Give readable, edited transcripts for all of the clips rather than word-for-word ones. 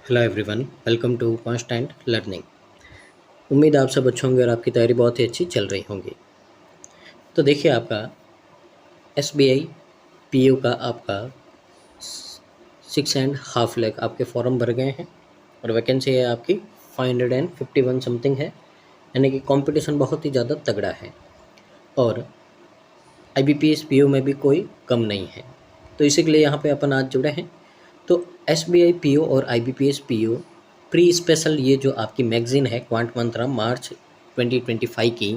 Hello everyone, welcome to Constant Learning. उम्मीद आप सब अच्छे होंगे और आपकी तैयारी बहुत ही अच्छी चल रही होंगी। तो देखिए, आपका एसबीआई पीओ का आपका 6.5 लाख आपके फॉर्म भर गए हैं और वैकेंसी है आपकी 551 समथिंग है, यानी कि कंपटीशन बहुत ही ज़्यादा तगड़ा है और आईबीपीएस पीओ में भी कोई कम नहीं है। तो इसी के लिए यहाँ पे अपन आज जुड़े हैं। तो एसबीआई पीओ और आईबीपीएस पीओ प्री स्पेशल, ये जो आपकी मैगजीन है क्वांट मंत्रा मार्च 2025 की,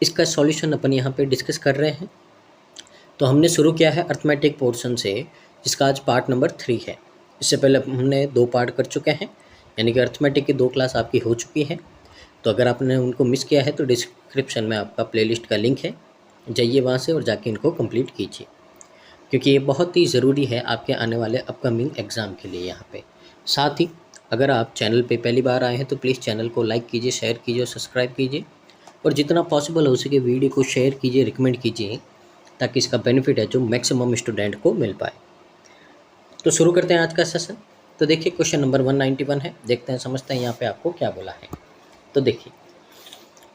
इसका सॉल्यूशन अपन यहाँ पे डिस्कस कर रहे हैं। तो हमने शुरू किया है अर्थमेटिक पोर्शन से, जिसका आज पार्ट नंबर 3 है। इससे पहले हमने 2 पार्ट कर चुके हैं, यानी कि अर्थमेटिक की 2 क्लास आपकी हो चुकी है। तो अगर आपने उनको मिस किया है तो डिस्क्रिप्शन में आपका प्लेलिस्ट का लिंक है, जाइए वहाँ से और जाके इनको कंप्लीट कीजिए, क्योंकि ये बहुत ही ज़रूरी है आपके आने वाले अपकमिंग एग्ज़ाम के लिए यहाँ पे। साथ ही अगर आप चैनल पे पहली बार आए हैं तो प्लीज़ चैनल को लाइक कीजिए, शेयर कीजिए और सब्सक्राइब कीजिए, और जितना पॉसिबल हो सके वीडियो को शेयर कीजिए, रिकमेंड कीजिए, ताकि इसका बेनिफिट है जो मैक्सिमम स्टूडेंट को मिल पाए। तो शुरू करते हैं आज का सेशन। तो देखिए, क्वेश्चन नंबर 191 है, देखते हैं समझते हैं यहाँ पे आपको क्या बोला है। तो देखिए,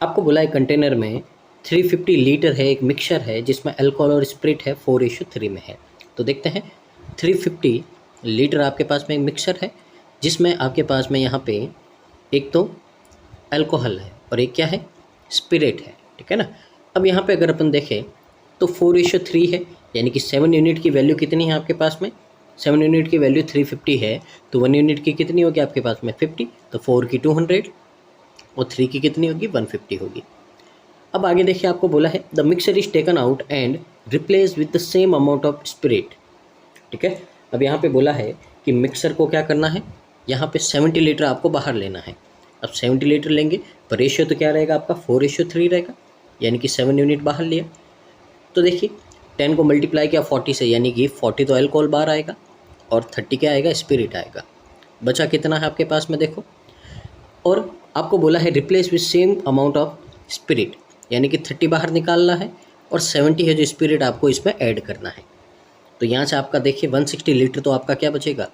आपको बोला है कंटेनर में 350 लीटर है, एक मिक्सचर है जिसमें अल्कोहल और स्प्रिट है 4:3 में है। तो देखते हैं, 350 लीटर आपके पास में एक मिक्सचर है जिसमें आपके पास में यहाँ पे एक तो अल्कोहल है और एक क्या है, स्पिरिट है, ठीक है ना। अब यहाँ पे अगर अपन देखें तो 4:3 है, यानी कि 7 यूनिट की वैल्यू कितनी है आपके पास में, 7 यूनिट की वैल्यू 350 है, तो 1 यूनिट की कितनी होगी आपके पास में 50, तो 4 की 200 और 3 की कितनी होगी 150 होगी। अब आगे देखिए, आपको बोला है the mixer is taken out and replace with the same amount of spirit, ठीक है। अब यहाँ पे बोला है कि मिक्सर को क्या करना है, यहाँ पे 70 लीटर आपको बाहर लेना है। अब 70 लीटर लेंगे पर रेशियो तो क्या रहेगा आपका 4:3 रहेगा, यानी कि 7 यूनिट बाहर लिया। तो देखिए 10 को मल्टीप्लाई किया 40 से, यानी कि 40 तो अल्कोहल बाहर आएगा और 30 क्या आएगा, स्पिरिट आएगा। बचा कितना है आपके पास में देखो, और आपको बोला है replace with same amount of spirit, यानी कि 30 बाहर निकालना है और 70 है जो स्पिरिट आपको इसमें ऐड करना है। तो यहाँ से आपका देखिए 160 लीटर तो आपका क्या बचेगा,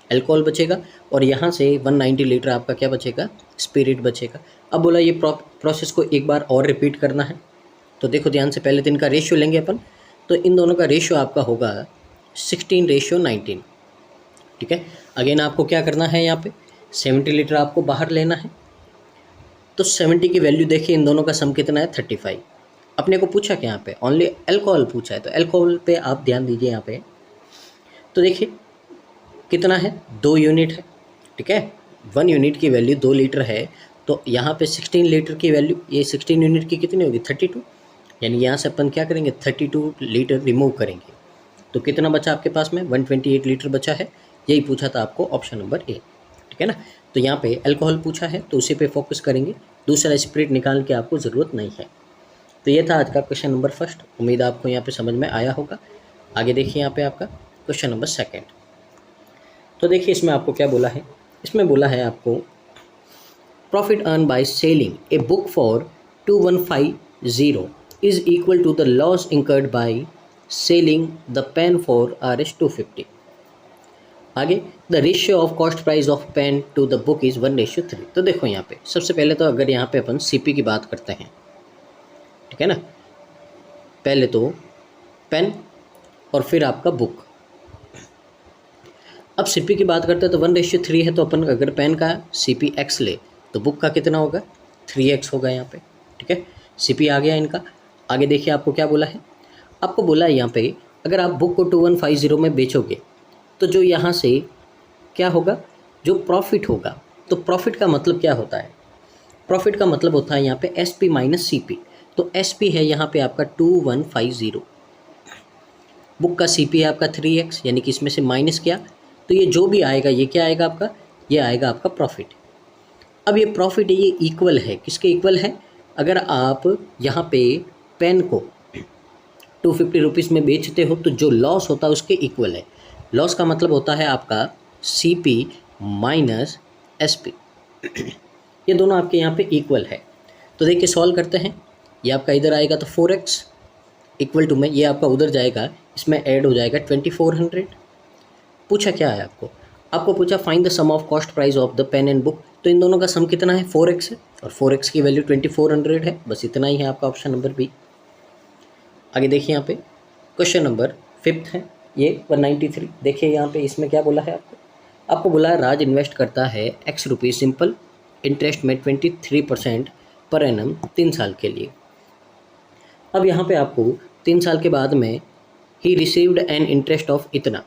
अल्कोहल बचेगा, और यहाँ से 190 लीटर आपका क्या बचेगा, स्पिरिट बचेगा। अब बोला ये प्रोसेस को एक बार और रिपीट करना है। तो देखो ध्यान से, पहले दिन का रेशियो लेंगे अपन, तो इन दोनों का रेशियो आपका होगा 16:19, ठीक है। अगेन आपको क्या करना है, यहाँ पे 70 लीटर आपको बाहर लेना है, तो 70 की वैल्यू देखिए, इन दोनों का सम कितना है 35। अपने को पूछा क्या यहाँ पे, ओनली अल्कोहल पूछा है, तो अल्कोहल पे आप ध्यान दीजिए यहाँ पे। तो देखिए कितना है, 2 यूनिट है, ठीक है। 1 यूनिट की वैल्यू 2 लीटर है, तो यहाँ पे 16 लीटर की वैल्यू, ये 16 यूनिट की कितनी होगी 32, यानी यहाँ से अपन क्या करेंगे 32 लीटर रिमूव करेंगे। तो कितना बचा आपके पास में 128 लीटर बचा है, यही पूछा था आपको ऑप्शन नंबर ए, ठीक है ना। तो यहाँ पे अल्कोहल पूछा है तो उसी पे फोकस करेंगे, दूसरा स्पिरिट निकाल के आपको ज़रूरत नहीं है। तो ये था आज का क्वेश्चन नंबर फर्स्ट, उम्मीद आपको यहाँ पे समझ में आया होगा। आगे देखिए यहाँ पे आपका क्वेश्चन नंबर सेकंड। तो देखिए इसमें आपको क्या बोला है, इसमें बोला है आपको profit earn by selling a book for 2150 is equal to the loss incurred by selling the pen for Rs 250। आगे the ratio of cost price of pen to the book is 1:3। तो देखो यहाँ पे सबसे पहले तो अगर यहाँ पे अपन सीपी की बात करते हैं, ठीक है ना, पहले तो पेन और फिर आपका बुक। अब सीपी की बात करते हैं तो 1:3 है, तो अपन अगर पेन का सीपी x ले तो बुक का कितना होगा 3x होगा यहाँ पे, ठीक है। सीपी आ गया इनका। आगे देखिए आपको क्या बोला है, आपको बोला है यहाँ पे अगर आप बुक को 2150 में बेचोगे तो जो यहाँ से क्या होगा, जो प्रॉफिट होगा, तो प्रॉफिट का मतलब क्या होता है, प्रॉफिट का मतलब होता है यहाँ पे SP माइनस CP। तो SP है यहाँ पे आपका 2150, बुक का CP है आपका 3x, यानी कि इसमें से माइनस किया तो ये जो भी आएगा ये क्या आएगा आपका, ये आएगा आपका प्रॉफिट। अब ये प्रॉफिट है, ये इक्वल है, किसके इक्वल है, अगर आप यहाँ पे पेन को 250 रुपीज़ में बेचते हो तो जो लॉस होता है उसके इक्वल है। लॉस का मतलब होता है आपका CP माइनस SP, ये दोनों आपके यहाँ पे इक्वल है। तो देखिए सॉल्व करते हैं, ये आपका इधर आएगा तो 4x इक्वल टू में ये आपका उधर जाएगा, इसमें ऐड हो जाएगा 2400। पूछा क्या है आपको, आपको पूछा find the sum of cost price of the pen and book, तो इन दोनों का सम कितना है 4x है और 4x की वैल्यू 2400 है, बस इतना ही है आपका ऑप्शन नंबर बी। आगे देखिए यहाँ पे क्वेश्चन नंबर 5 है ये 193। देखिए यहाँ पे इसमें क्या बोला है आपको बोला है राज इन्वेस्ट करता है x रुपीज़ सिंपल इंटरेस्ट में 23% पर एनम 3 साल के लिए। अब यहाँ पे आपको 3 साल के बाद में he received an interest of इतना,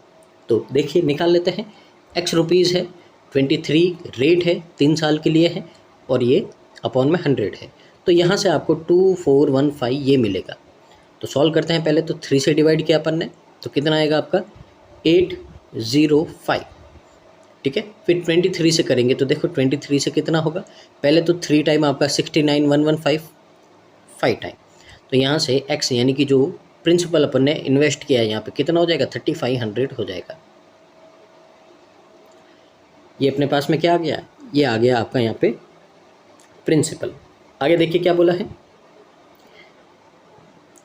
तो देखिए निकाल लेते हैं। x रुपीज़ है, 23 रेट है, 3 साल के लिए है और ये अपॉन में 100 है, तो यहाँ से आपको 2415 ये मिलेगा। तो सॉल्व करते हैं, पहले तो 3 से डिवाइड किया अपन ने, तो कितना आएगा आपका 805, ठीक है। फिर 23 से करेंगे तो देखो 23 से कितना होगा, पहले तो 3 टाइम आपका 69,115 5 टाइम, तो यहाँ से x यानी कि जो प्रिंसिपल अपन ने इन्वेस्ट किया है यहाँ पे कितना हो जाएगा 3500 हो जाएगा। ये अपने पास में क्या आ गया, ये आ गया आपका यहाँ पे प्रिंसिपल। आगे देखिए क्या बोला है,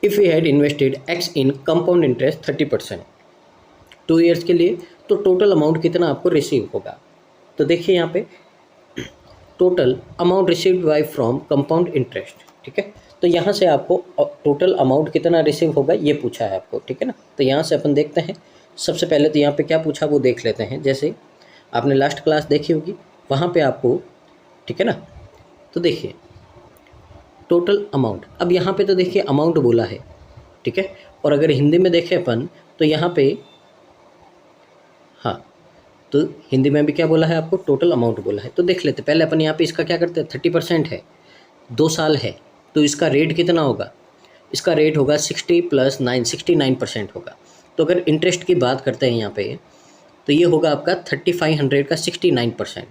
if we had invested x in compound interest 30% 2 years के लिए, तो टोटल अमाउंट कितना आपको रिसीव होगा। तो देखिए यहाँ पे total amount received by from compound interest, ठीक है। तो यहाँ से आपको टोटल अमाउंट कितना रिसीव होगा ये पूछा है आपको, ठीक है ना। तो यहाँ से अपन देखते हैं, सबसे पहले तो यहाँ पे क्या पूछा वो देख लेते हैं। जैसे आपने लास्ट क्लास देखी होगी वहाँ पे आपको, ठीक है ना, तो देखिए टोटल अमाउंट, अब यहाँ पे तो देखिए अमाउंट बोला है, ठीक है। और अगर हिंदी में देखें अपन तो यहाँ पे हाँ, तो हिंदी में भी क्या बोला है आपको टोटल अमाउंट बोला है। तो देख लेते पहले अपन यहाँ पे इसका क्या करते हैं, 30% है, 2 साल है, तो इसका रेट कितना होगा, इसका रेट होगा 60 + 9 69% होगा। तो अगर इंटरेस्ट की बात करते हैं यहाँ पे तो ये होगा आपका 3500 का 69%,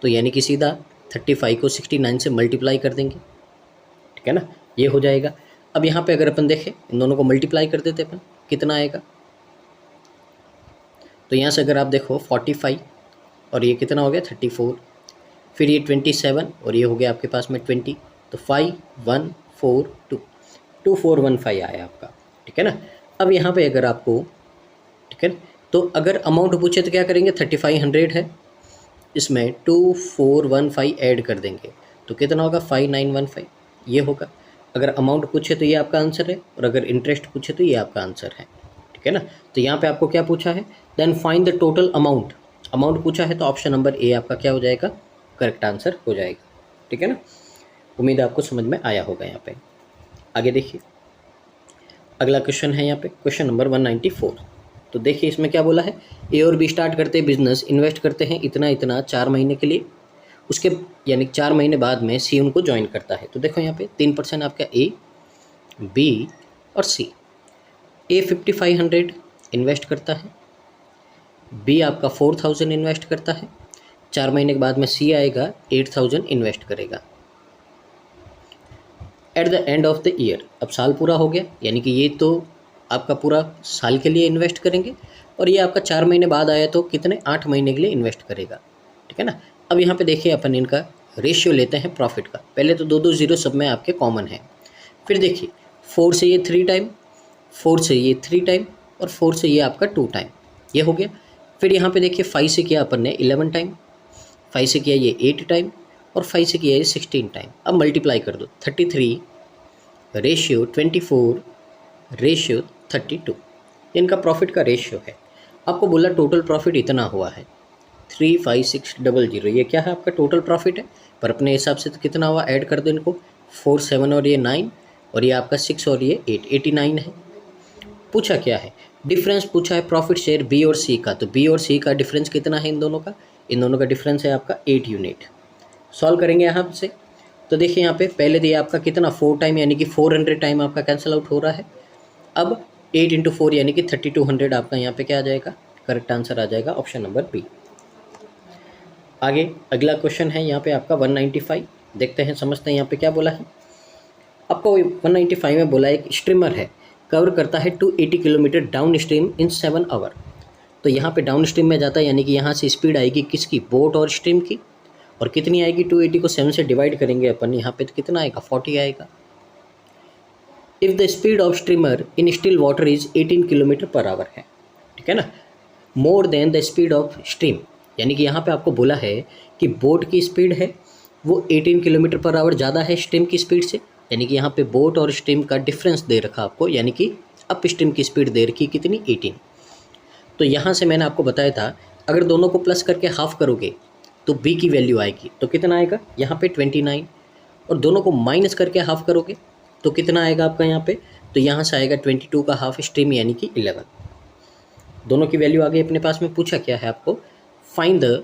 तो यानी कि सीधा 35 को 69 से मल्टीप्लाई कर देंगे, ठीक है ना, ये हो जाएगा। अब यहाँ पे अगर अपन देखें इन दोनों को मल्टीप्लाई कर देते अपन, कितना आएगा, तो यहाँ से अगर आप देखो 45 और ये कितना हो गया 34, फिर ये 27 और ये हो गया आपके पास में 20, तो 5142 2415 आया आपका, ठीक है ना। अब यहाँ पे अगर आपको, ठीक है, तो अगर अमाउंट पूछे तो क्या करेंगे, 3500 है, इसमें 2415 ऐड कर देंगे तो कितना होगा 5915 ये होगा। अगर अमाउंट पूछे तो ये आपका आंसर है और अगर इंटरेस्ट पूछे तो ये आपका आंसर है, ठीक है ना। तो यहाँ पे आपको क्या पूछा है, then find the total amount, amount पूछा है तो ऑप्शन नंबर ए आपका क्या हो जाएगा, करेक्ट आंसर हो जाएगा, ठीक है ना। उम्मीद है आपको समझ में आया होगा। यहाँ पे आगे देखिए अगला क्वेश्चन है यहाँ पे क्वेश्चन नंबर 194। तो देखिए इसमें क्या बोला है, ए और बी स्टार्ट करते हैं बिजनेस, इन्वेस्ट करते हैं इतना इतना 4 महीने के लिए, उसके यानी 4 महीने बाद में सी उनको ज्वाइन करता है। तो देखो यहाँ पे 3% आपका ए, बी और सी। ए 5500 इन्वेस्ट करता है, बी आपका 4000 इन्वेस्ट करता है, 4 महीने के बाद में सी आएगा 8000 इन्वेस्ट करेगा। At the end of the year, अब साल पूरा हो गया, यानी कि ये तो आपका पूरा साल के लिए इन्वेस्ट करेंगे और ये आपका 4 महीने बाद आया तो कितने 8 महीने के लिए इन्वेस्ट करेगा, ठीक है ना। अब यहाँ पे देखिए अपन इनका रेशियो लेते हैं प्रॉफिट का, पहले तो 2 0 सब में आपके कॉमन है, फिर देखिए 4 से ये 3 टाइम, 4 से ये 3 टाइम और 4 से ये आपका 2 टाइम, ये हो गया। फिर यहाँ पे देखिए 5 से किया अपन ने 11 टाइम, 5 से किया ये 8 टाइम और 5 से किया ये 16 टाइम। अब मल्टीप्लाई कर दो, 33 रेशियो 24 रेशियो 32, इनका प्रॉफिट का रेशियो है। आपको बोला टोटल प्रॉफिट इतना हुआ है 35600, ये क्या है आपका टोटल प्रॉफिट है, पर अपने हिसाब से तो कितना हुआ, ऐड कर दो इनको, 4 7 और ये 9 और ये आपका 6 और ये 8 89 है। पूछा क्या है, डिफरेंस पूछा है प्रॉफिट शेयर बी और सी का, तो बी और सी का डिफरेंस कितना है इन दोनों का, इन दोनों का डिफरेंस है आपका 8 यूनिट। सॉल्व करेंगे यहाँ से, तो देखिए यहाँ पे पहले तो ये आपका कितना 4 टाइम यानी कि 400 टाइम आपका कैंसिल आउट हो रहा है। अब 8 × 4 यानी कि 3200 आपका यहाँ पे क्या आ जाएगा, करेक्ट आंसर आ जाएगा ऑप्शन नंबर बी। आगे अगला क्वेश्चन है यहाँ पे आपका 195, देखते हैं समझते हैं यहाँ पे क्या बोला है। आपको 195 में बोला एक स्ट्रीमर है, कवर करता है 280 kilometre downstream in 7 hour. तो यहाँ पे डाउन स्ट्रीम में जाता है यानी कि यहाँ से स्पीड आएगी किसकी, बोट और स्ट्रीम की, और कितनी आएगी 280 को 7 से डिवाइड करेंगे अपन, यहाँ पे तो कितना आएगा 40 आएगा। If the speed of streamer in still water is 18 kilometre per hour है, ठीक है ना, more than the speed of stream, यानी कि यहाँ पे आपको बोला है कि बोट की स्पीड है वो 18 किलोमीटर पर आवर ज़्यादा है स्ट्रीम की स्पीड से, यानी कि यहाँ पे बोट और स्ट्रीम का डिफरेंस दे रखा आपको, यानी कि अप स्ट्रीम की स्पीड दे रखी कितनी 18। तो यहाँ से मैंने आपको बताया था अगर दोनों को प्लस करके हाफ करोगे तो बी की वैल्यू आएगी, तो कितना आएगा यहाँ पे 29, और दोनों को माइनस करके हाफ करोगे तो कितना आएगा आपका यहाँ पे, तो यहाँ से आएगा 22 का हाफ स्ट्रीम यानी कि 11। दोनों की वैल्यू आगे अपने पास में पूछा क्या है आपको, find the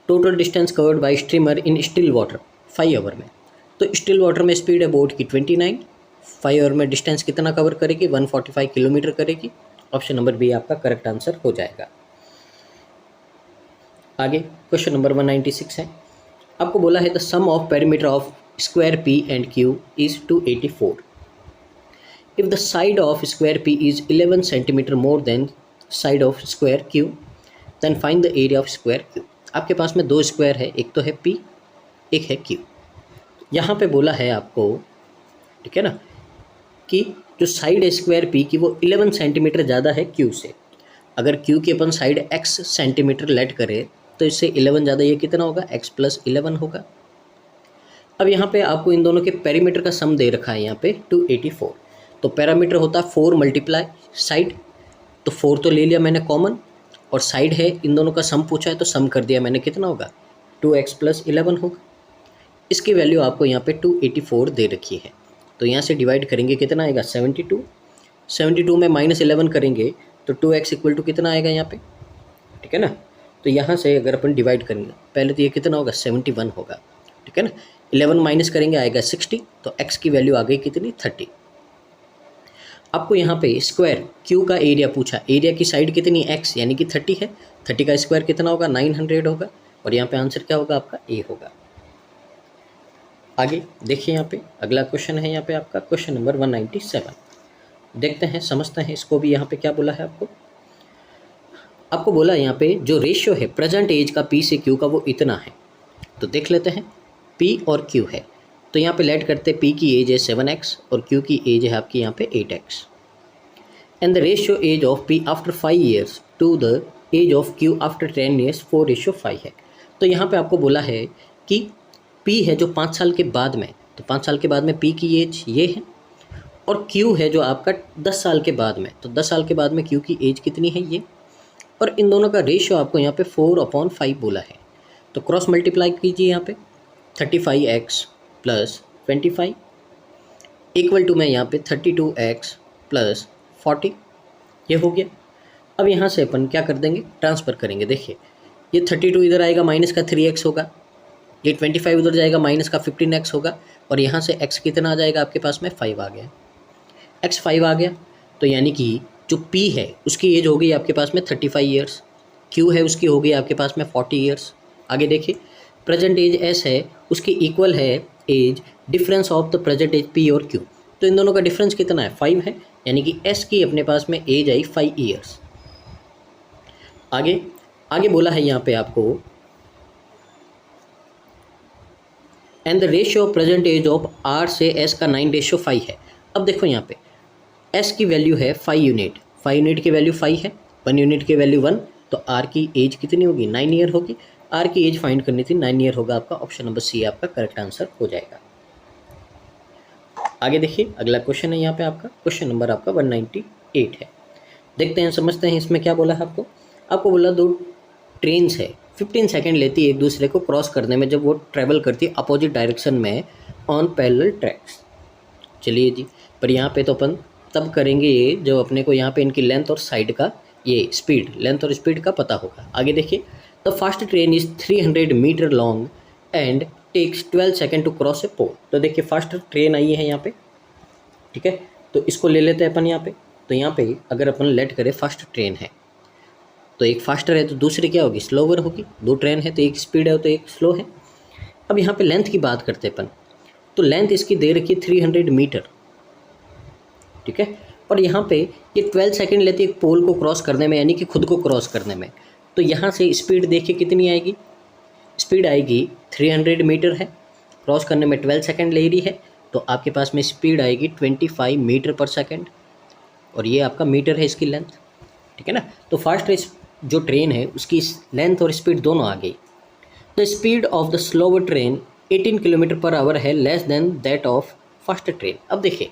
total distance covered by streamer in still water 5 hour में। तो स्टिल वाटर में स्पीड है बोट की 29, 5 आवर में डिस्टेंस कितना कवर करेगी 145 किलोमीटर करेगी। ऑप्शन नंबर बी आपका करेक्ट आंसर हो जाएगा। आगे क्वेश्चन नंबर 196 है, आपको बोला है the sum of perimeter of square P and Q is 284। If the side of square P is 11 centimetre more than side of square Q then find the area of square Q. आपके पास में दो square है, एक तो है P एक है क्यू। यहाँ पे बोला है आपको, ठीक है ना, कि जो साइड है स्क्वायर पी की वो 11 सेंटीमीटर ज़्यादा है क्यू से। अगर क्यू की अपन साइड x सेंटीमीटर लेट करें तो इससे 11 ज़्यादा ये कितना होगा x + 11 होगा। अब यहाँ पे आपको इन दोनों के पेरीमीटर का सम दे रखा है यहाँ पे 284। तो पैरामीटर होता है 4 मल्टीप्लाई साइड, तो 4 तो ले लिया मैंने कॉमन, और साइड है इन दोनों का सम पूछा है तो सम कर दिया मैंने, कितना होगा 2x + 11 होगा। इसकी वैल्यू आपको यहाँ पे 284 दे रखी है, तो यहाँ से डिवाइड करेंगे कितना आएगा 72, 72 में -11 करेंगे तो 2x = कितना आएगा यहाँ पे, ठीक है ना। तो यहाँ से अगर अपन डिवाइड करेंगे पहले तो ये कितना होगा 71 होगा, ठीक है ना। 11 माइनस करेंगे आएगा 60, तो x की वैल्यू आ गई कितनी 30। आपको यहाँ पे स्क्वायर q का एरिया पूछा, एरिया की साइड कितनी x यानी कि 30 है, 30 का स्क्वायर कितना होगा 900 होगा, और यहाँ पे आंसर क्या होगा आपका a होगा। आगे देखिए यहाँ पे अगला क्वेश्चन है यहाँ पे आपका क्वेश्चन नंबर 197। देखते हैं समझते हैं इसको भी। यहाँ पे क्या बोला है आपको बोला यहाँ पे जो रेशियो है प्रेजेंट एज का पी से क्यू का वो इतना है। तो देख लेते हैं पी और क्यू है, तो यहाँ पे लेट करते पी की एज है 7x और क्यू की एज है आपकी यहाँ पे 8x, and the ratio age of P after 5 years to the age of Q after 10 years 4:5 है। तो यहाँ पे आपको बोला है कि पी है जो 5 साल के बाद में, तो 5 साल के बाद में पी की एज ये है, और क्यू है जो आपका 10 साल के बाद में, तो 10 साल के बाद में क्यू की एज कितनी है ये, और इन दोनों का रेशियो आपको यहाँ पे 4/5 बोला है। तो क्रॉस मल्टीप्लाई कीजिए यहाँ पे 35x + 25 इक्वल टू में यहाँ पे 32x + 40, ये हो गया। अब यहाँ से अपन क्या कर देंगे ट्रांसफ़र करेंगे। देखिए ये 32 इधर आएगा माइनस का 3x होगा, ये 25 उधर जाएगा माइनस का 15x होगा, और यहाँ से x कितना आ जाएगा आपके पास में 5 आ गया, x 5 आ गया। तो यानी कि जो p है उसकी एज हो गई आपके पास में 35 ईयर्स, q है उसकी हो गई आपके पास में 40 ईयर्स। आगे देखिए प्रेजेंट एज s है उसकी इक्वल है age difference of the present age p और q, तो इन दोनों का डिफरेंस कितना है 5 है, यानी कि s की अपने पास में एज आई 5 ईयर्स। आगे बोला है यहाँ पे आपको and the ratio of present age of r से s का 9:5 है। अब देखो यहाँ पे s की वैल्यू है 5 यूनिट, 5 यूनिट की वैल्यू 5 है, 1 यूनिट की वैल्यू 1, तो r की एज कितनी होगी 9 ईयर होगी। r की एज फाइंड करनी थी 9 ईयर होगा आपका, ऑप्शन नंबर सी आपका करेक्ट आंसर हो जाएगा। आगे देखिए अगला क्वेश्चन है यहाँ पे आपका क्वेश्चन नंबर आपका 198 है। देखते हैं समझते हैं इसमें क्या बोला है आपको बोला दो ट्रेन्स है 15 सेकेंड लेती है एक दूसरे को क्रॉस करने में जब वो ट्रैवल करती है अपोजिट डायरेक्शन में ऑन पैरेलल ट्रैक्स। चलिए जी, पर यहाँ पे तो अपन तब करेंगे ये जब अपने को यहाँ पे इनकी लेंथ और साइड का ये स्पीड, लेंथ और स्पीड का पता होगा। आगे देखिए the fast train is 300 metre long and takes 12 second to cross a pole. तो देखिए फास्ट ट्रेन आई है यहाँ पे, ठीक है, तो इसको ले लेते हैं अपन यहाँ पे। तो यहाँ पे अगर अपन लेट करें फास्ट ट्रेन है तो एक फास्टर है तो दूसरी क्या होगी स्लोवर होगी, दो ट्रेन है तो एक स्पीड है तो एक स्लो है। अब यहाँ पे लेंथ की बात करते हैं अपन, तो लेंथ इसकी दे रखी है 300 मीटर, ठीक है, और यहाँ पे ये 12 सेकेंड लेती है एक पोल को क्रॉस करने में, यानी कि खुद को क्रॉस करने में। तो यहाँ से स्पीड देखिए कितनी आएगी, स्पीड आएगी 300 मीटर है, क्रॉस करने में 12 सेकेंड ले रही है, तो आपके पास में स्पीड आएगी 25 मीटर पर सेकेंड, और ये आपका मीटर है इसकी लेंथ, ठीक है ना। तो फास्ट जो ट्रेन है उसकी लेंथ और स्पीड दोनों आ गई। The speed of the slower train 18 kilometre per hour है, less than that of first train. अब देखिए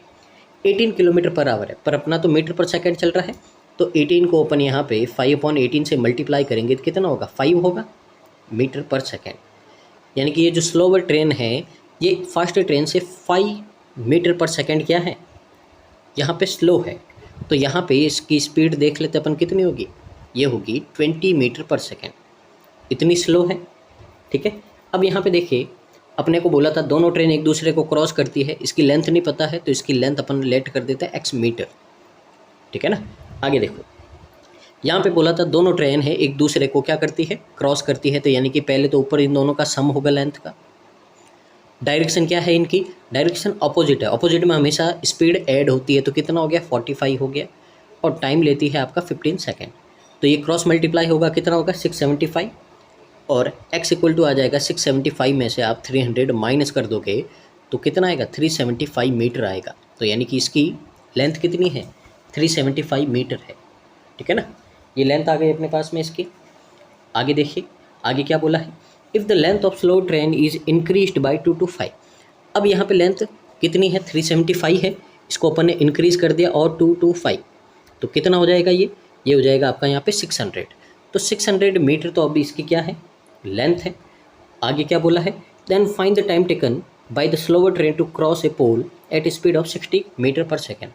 18 किलोमीटर पर आवर है, पर अपना तो मीटर पर सेकंड चल रहा है, तो 18 को अपन यहाँ पे 5/18 से मल्टीप्लाई करेंगे तो कितना होगा, 5 होगा मीटर पर सेकंड। यानी कि ये जो स्लोवर ट्रेन है ये फास्ट ट्रेन से 5 मीटर पर सेकंड क्या है, यहाँ पे स्लो है। तो यहाँ पे इसकी स्पीड देख लेते अपन कितनी होगी, ये होगी 20 मीटर पर सेकंड, इतनी स्लो है। ठीक है, अब यहाँ पे देखिए अपने को बोला था दोनों ट्रेन एक दूसरे को क्रॉस करती है, इसकी लेंथ नहीं पता है तो इसकी लेंथ अपन लेट कर देते हैं x मीटर। ठीक है ना, आगे देखो यहाँ पे बोला था दोनों ट्रेन है एक दूसरे को क्या करती है, क्रॉस करती है, तो यानी कि पहले तो ऊपर इन दोनों का सम होगा लेंथ का। डायरेक्शन क्या है इनकी, डायरेक्शन अपोजिट है, अपोजिट में हमेशा स्पीड ऐड होती है, तो कितना हो गया 45 हो गया, और टाइम लेती है आपका 15 सेकेंड। तो ये क्रॉस मल्टीप्लाई होगा कितना होगा 675, और x इक्वल टू आ जाएगा 675 में से आप 300 माइनस कर दोगे तो कितना आएगा 375 मीटर आएगा। तो यानी कि इसकी लेंथ कितनी है 375 मीटर है। ठीक है ना, ये लेंथ आ गई अपने पास में इसकी। आगे देखिए आगे क्या बोला है, if the length of slow train is increased by 2 to 5। अब यहाँ पे लेंथ कितनी है 375 है, इसको अपन ने इंक्रीज़ कर दिया और 2 to 5, तो कितना हो जाएगा ये हो जाएगा आपका यहाँ पे 600। तो 600 मीटर तो अभी इसकी क्या है लेंथ है। आगे क्या बोला है, then find the time taken by the slower train to cross a pole at speed of 60 metre per second.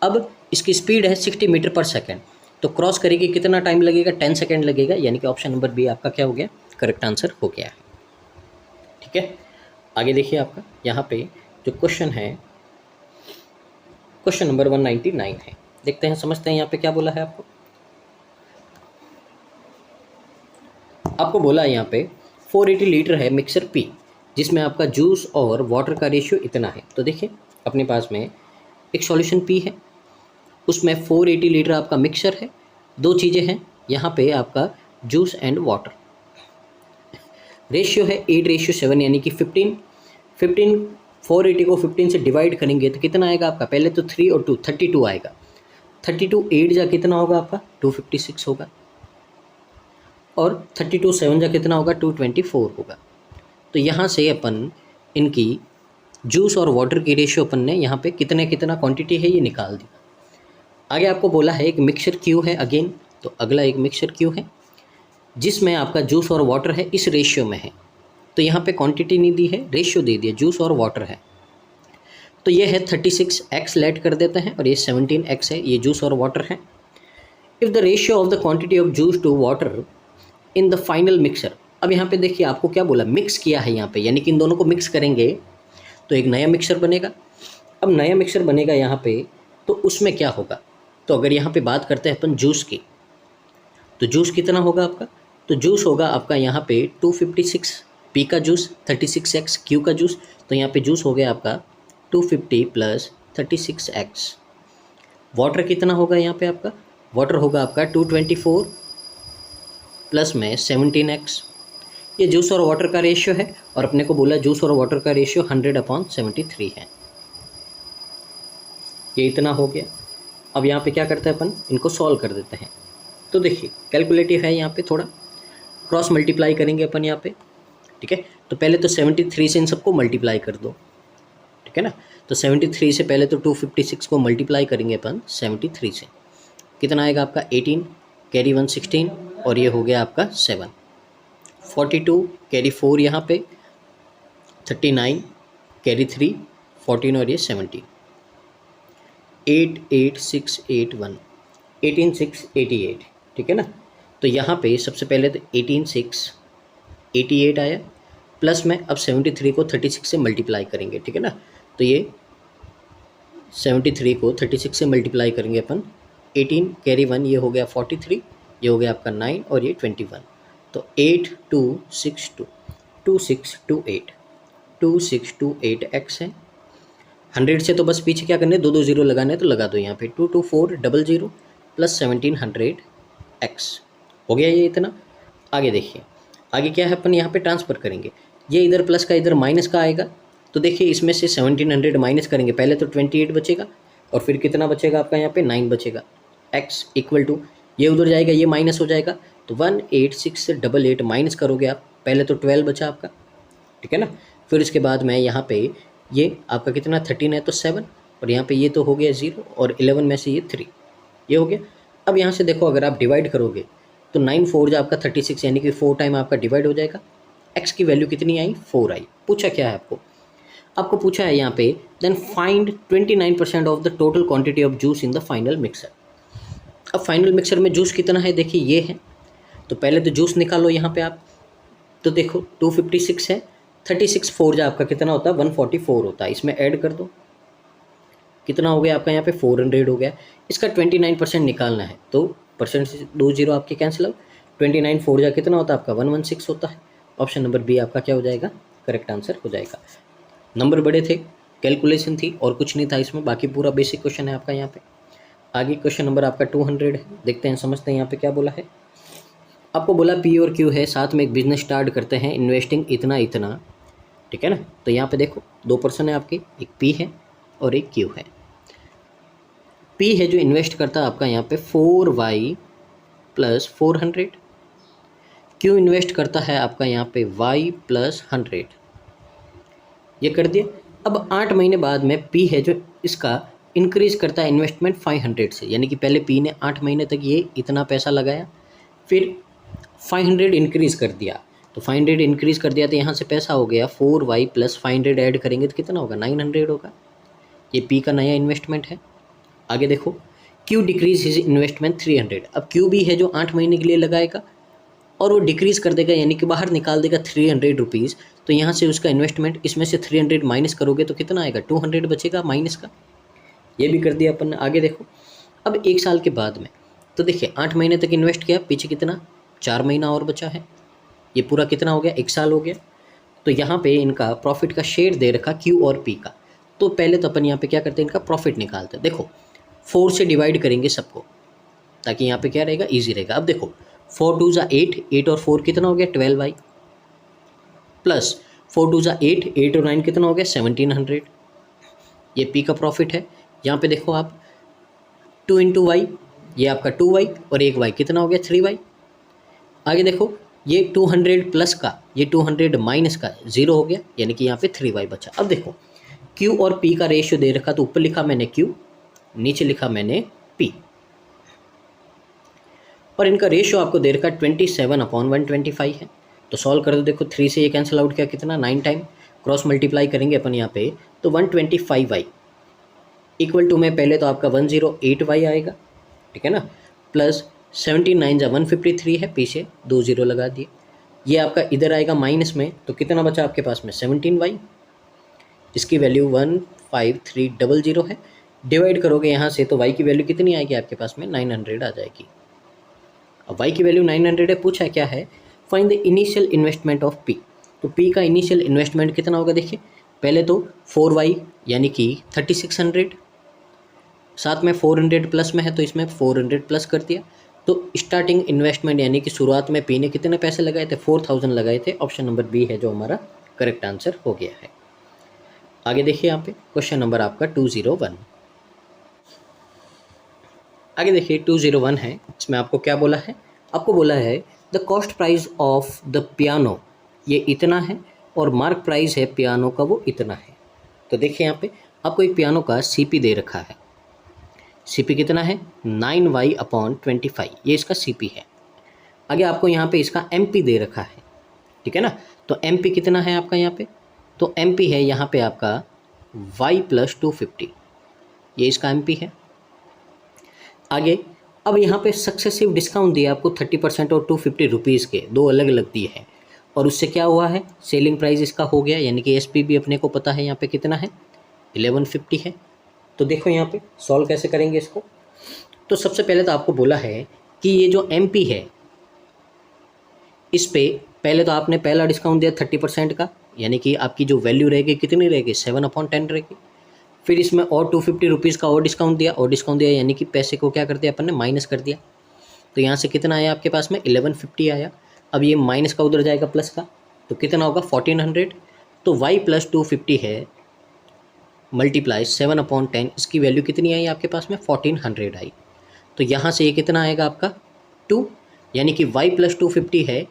अब इसकी स्पीड है 60 मीटर पर सेकेंड, तो क्रॉस करेगी कितना टाइम लगेगा 10 सेकेंड लगेगा, यानी कि ऑप्शन नंबर बी आपका क्या हो गया करेक्ट आंसर हो गया है। ठीक है, आगे देखिए आपका यहाँ पे जो क्वेश्चन है क्वेश्चन नंबर 199 है, देखते हैं समझते हैं यहाँ पे क्या बोला है। आपको बोला है यहाँ पे 480 लीटर है मिक्सर पी, जिसमें आपका जूस और वाटर का रेशियो इतना है। तो देखिए अपने पास में एक सॉल्यूशन पी है, उसमें 480 लीटर आपका मिक्सर है, दो चीज़ें हैं यहाँ पे आपका जूस एंड वाटर। रेशियो है 8:7, यानी कि 15 480 को 15 से डिवाइड करेंगे तो कितना आएगा आपका, पहले तो 3 और 2 32 आएगा, 32 8 जा कितना होगा आपका 256 होगा, और 32 7 जा कितना होगा 224 होगा। तो यहाँ से अपन इनकी जूस और वाटर की रेशियो अपन ने यहाँ पे कितना क्वांटिटी है ये निकाल दी। आगे आपको बोला है एक मिक्सचर क्यू है अगेन, तो अगला एक मिक्सचर क्यू है जिसमें आपका जूस और वाटर है इस रेशियो में है, तो यहाँ पे क्वांटिटी नहीं दी है रेशियो दे दिया, जूस और वाटर है। तो ये है 36x लेट कर देते हैं, और ये 17x है, ये जूस और वाटर है। If the ratio of the quantity of juice to water in the final mixer. अब यहाँ पे देखिए आपको क्या बोला, मिक्स किया है यहाँ पे, यानी कि इन दोनों को मिक्स करेंगे तो एक नया मिक्सर बनेगा। अब नया मिक्सर बनेगा यहाँ पे, तो उसमें क्या होगा, तो अगर यहाँ पे बात करते हैं अपन जूस की, तो जूस कितना होगा आपका, तो जूस होगा आपका यहाँ पे 256 पी का जूस, 36x क्यू का जूस, तो यहाँ पे जूस हो गया आपका 250 प्लस 36x। वाटर कितना होगा यहाँ पे आपका, वाटर होगा आपका 224 प्लस में 17x। ये जूस और वाटर का रेशियो है, और अपने को बोला जूस और वाटर का रेशियो 100/73 है। ये इतना हो गया। अब यहाँ पे क्या करते हैं अपन, इनको सॉल्व कर देते हैं। तो देखिए कैलकुलेटिव है, यहाँ पे थोड़ा क्रॉस मल्टीप्लाई करेंगे अपन यहाँ पे। ठीक है, तो पहले तो 73 से इन सबको मल्टीप्लाई कर दो। ठीक है ना, तो 73 से पहले तो 256 को मल्टीप्लाई करेंगे अपन 73 से, कितना आएगा आपका 18 कैरी 1 16, और ये हो गया आपका 7 42 कैरी 4 यहाँ पे 39 कैरी 3 14, और ये 17 88681 18688। ठीक है ना, तो यहाँ पे सबसे पहले तो 18688 आया, प्लस में अब 73 को 36 से मल्टीप्लाई करेंगे। ठीक है ना, तो ये 73 को 36 से मल्टीप्लाई करेंगे अपन, 18 कैरी 1 ये हो गया 43, ये हो गया आपका 9, और ये 21, तो 8262 2628 है। 100 से तो बस पीछे क्या करने, 2 0 लगाने, तो लगा दो यहाँ पे 22400 प्लस 1700x हो गया ये इतना। आगे देखिए आगे क्या है, अपन यहाँ पे ट्रांसफ़र करेंगे, ये इधर प्लस का इधर माइनस का आएगा, तो देखिए इसमें से 1700 माइनस करेंगे, पहले तो 28 बचेगा, और फिर कितना बचेगा आपका यहाँ पे 9 बचेगा। x इक्वल टू ये उधर जाएगा, ये माइनस हो जाएगा, तो 186 से 88 माइनस करोगे आप, पहले तो 12 बचा आपका, ठीक है ना। फिर इसके बाद में यहाँ पे ये आपका कितना 13 है तो 7, और यहाँ पे ये तो हो गया 0, और 11 में से ये 3, ये हो गया। अब यहाँ से देखो अगर आप डिवाइड करोगे तो 9 4 जो आपका 36, यानी कि 4 टाइम आपका डिवाइड हो जाएगा। x की वैल्यू कितनी आई 4 आई। पूछा क्या है आपको पूछा है यहाँ पे then find 29% of the total quantity of juice in the final mixer. अब फाइनल मिक्सर में जूस कितना है, देखिए ये है, तो पहले तो जूस निकालो यहाँ पे आप, तो देखो 256 है, 36 4 जो आपका कितना होता है 144 होता है, इसमें ऐड कर दो, कितना हो गया आपका यहाँ पे 400 हो गया। इसका 29% निकालना है, तो परसेंट से 2 0 आपके कैंसिल, 29 4 जा कितना होता है आपका 116 होता है। ऑप्शन नंबर बी आपका क्या हो जाएगा, करेक्ट आंसर हो जाएगा। नंबर बड़े थे, कैलकुलेशन थी और कुछ नहीं था इसमें, बाकी पूरा बेसिक क्वेश्चन है आपका यहाँ पे। आगे क्वेश्चन नंबर आपका 200 है, देखते हैं समझते हैं यहाँ पे क्या बोला है। आपको बोला पी और क्यू है, साथ में एक बिजनेस स्टार्ट करते हैं, इन्वेस्टिंग इतना इतना, ठीक है ना। तो यहाँ पे देखो 2 पर्सन है आपके, एक पी है और एक क्यू है। पी है जो इन्वेस्ट करता है आपका यहाँ पे 4y + 400, क्यू इन्वेस्ट करता है आपका यहाँ पे y + 100, ये कर दिया। अब 8 महीने बाद में पी है जो इसका इंक्रीज़ करता है इन्वेस्टमेंट 500 से, यानी कि पहले पी ने 8 महीने तक ये इतना पैसा लगाया, फिर 500 इंक्रीज़ कर दिया, तो 500 इंक्रीज़ कर दिया तो यहाँ से पैसा हो गया 4y + 500 ऐड करेंगे तो कितना होगा 900 होगा, ये पी का नया इन्वेस्टमेंट है। आगे देखो क्यू डिक्रीज हिज इन्वेस्टमेंट 300, अब क्यू भी है जो 8 महीने के लिए लगाएगा और वो डिक्रीज़ कर देगा, यानी कि बाहर निकाल देगा 300 रुपीज़, तो यहाँ से उसका इन्वेस्टमेंट इसमें से 300 माइनस करोगे तो कितना आएगा 200 बचेगा माइनस का, ये भी कर दिया अपन ने। आगे देखो अब 1 साल के बाद में, तो देखिए 8 महीने तक इन्वेस्ट किया, पीछे कितना 4 महीना और बचा है, ये पूरा कितना हो गया 1 साल हो गया। तो यहाँ पे इनका प्रॉफिट का शेयर दे रखा क्यू और पी का, तो पहले तो अपन यहाँ पे क्या करते हैं इनका प्रॉफिट निकालते हैं। देखो 4 से डिवाइड करेंगे सबको, ताकि यहाँ पे क्या रहेगा ईजी रहेगा। अब देखो 4 2 = 8, 8 और 4 कितना हो गया 12y, प्लस 4 2 = 8, 8 और 9 कितना हो गया 1700, ये पी का प्रॉफिट है। यहाँ पे देखो आप 2 × y, ये आपका 2y और 1y कितना हो गया 3y। आगे देखो ये 200 प्लस का, ये 200 माइनस का 0 हो गया, यानी कि यहाँ पे 3y बचा। अब देखो q और p का रेशियो दे रखा, तो ऊपर लिखा मैंने q, नीचे लिखा मैंने p, और इनका रेशियो आपको दे रखा 27/125 है। तो सॉल्व कर दो, देखो 3 से ये कैंसिल आउट किया कितना 9 टाइम, क्रॉस मल्टीप्लाई करेंगे अपन यहाँ पे, तो 125y इक्वल टू में पहले तो आपका 108y आएगा, ठीक है ना, प्लस 17 9 × 153 है, पीछे 2 0 लगा दिए, ये आपका इधर आएगा माइनस में, तो कितना बचा आपके पास में 17y, इसकी वैल्यू 15300 है। डिवाइड करोगे यहाँ से तो y की वैल्यू कितनी आएगी आपके पास में 900 आ जाएगी। अब y की वैल्यू 900 है, पूछा क्या है find the initial investment of p, तो p का इनिशियल इन्वेस्टमेंट कितना होगा, देखिए पहले तो 4y यानी कि 3600, साथ में 400 प्लस में है तो इसमें 400 प्लस कर दिया, तो स्टार्टिंग इन्वेस्टमेंट यानी कि शुरुआत में पी ने कितने पैसे लगाए थे 4000 लगाए थे। ऑप्शन नंबर बी है जो हमारा करेक्ट आंसर हो गया है। आगे देखिए यहाँ पे क्वेश्चन नंबर आपका 201, आगे देखिए 201 है, इसमें आपको क्या बोला है, आपको बोला है the cost price of the piano, ये इतना है और मार्क प्राइस है पियानो का वो इतना है। तो देखिए यहाँ पे आपको एक पियानो का सीपी दे रखा है, सीपी कितना है 9y/25, ये इसका सीपी है। आगे आपको यहाँ पे इसका एमपी दे रखा है, ठीक है ना, तो एमपी कितना है आपका यहाँ पे, तो एमपी है यहाँ पे आपका y + 250, ये इसका एमपी है। आगे अब यहाँ पे सक्सेसिव डिस्काउंट दिया आपको 30% और 250 रुपीज़ के, दो अलग अलग दिए हैं, और उससे क्या हुआ है सेलिंग प्राइस इसका हो गया, यानी कि एसपी भी अपने को पता है यहाँ पे कितना है 1150 है। तो देखो यहाँ पे सॉल्व कैसे करेंगे इसको, तो सबसे पहले तो आपको बोला है कि ये जो एमपी है इस पे पहले तो आपने पहला डिस्काउंट दिया 30% का, यानी कि आपकी जो वैल्यू रहेगी कितनी रहेगी 7/10 रहेगी। फिर इसमें और 250 रुपीज़ का और डिस्काउंट दिया, यानी कि पैसे को क्या कर दिया अपन ने माइनस कर दिया, तो यहाँ से कितना आया आपके पास में 1150 आया। अब ये माइनस का उधर जाएगा प्लस का, तो कितना होगा 1400, तो y + 250 है मल्टीप्लाई 7/10, इसकी वैल्यू कितनी आई आपके पास में 1400 आई। तो यहाँ से ये कितना आएगा आपका 2, यानी कि y प्लस 250 है,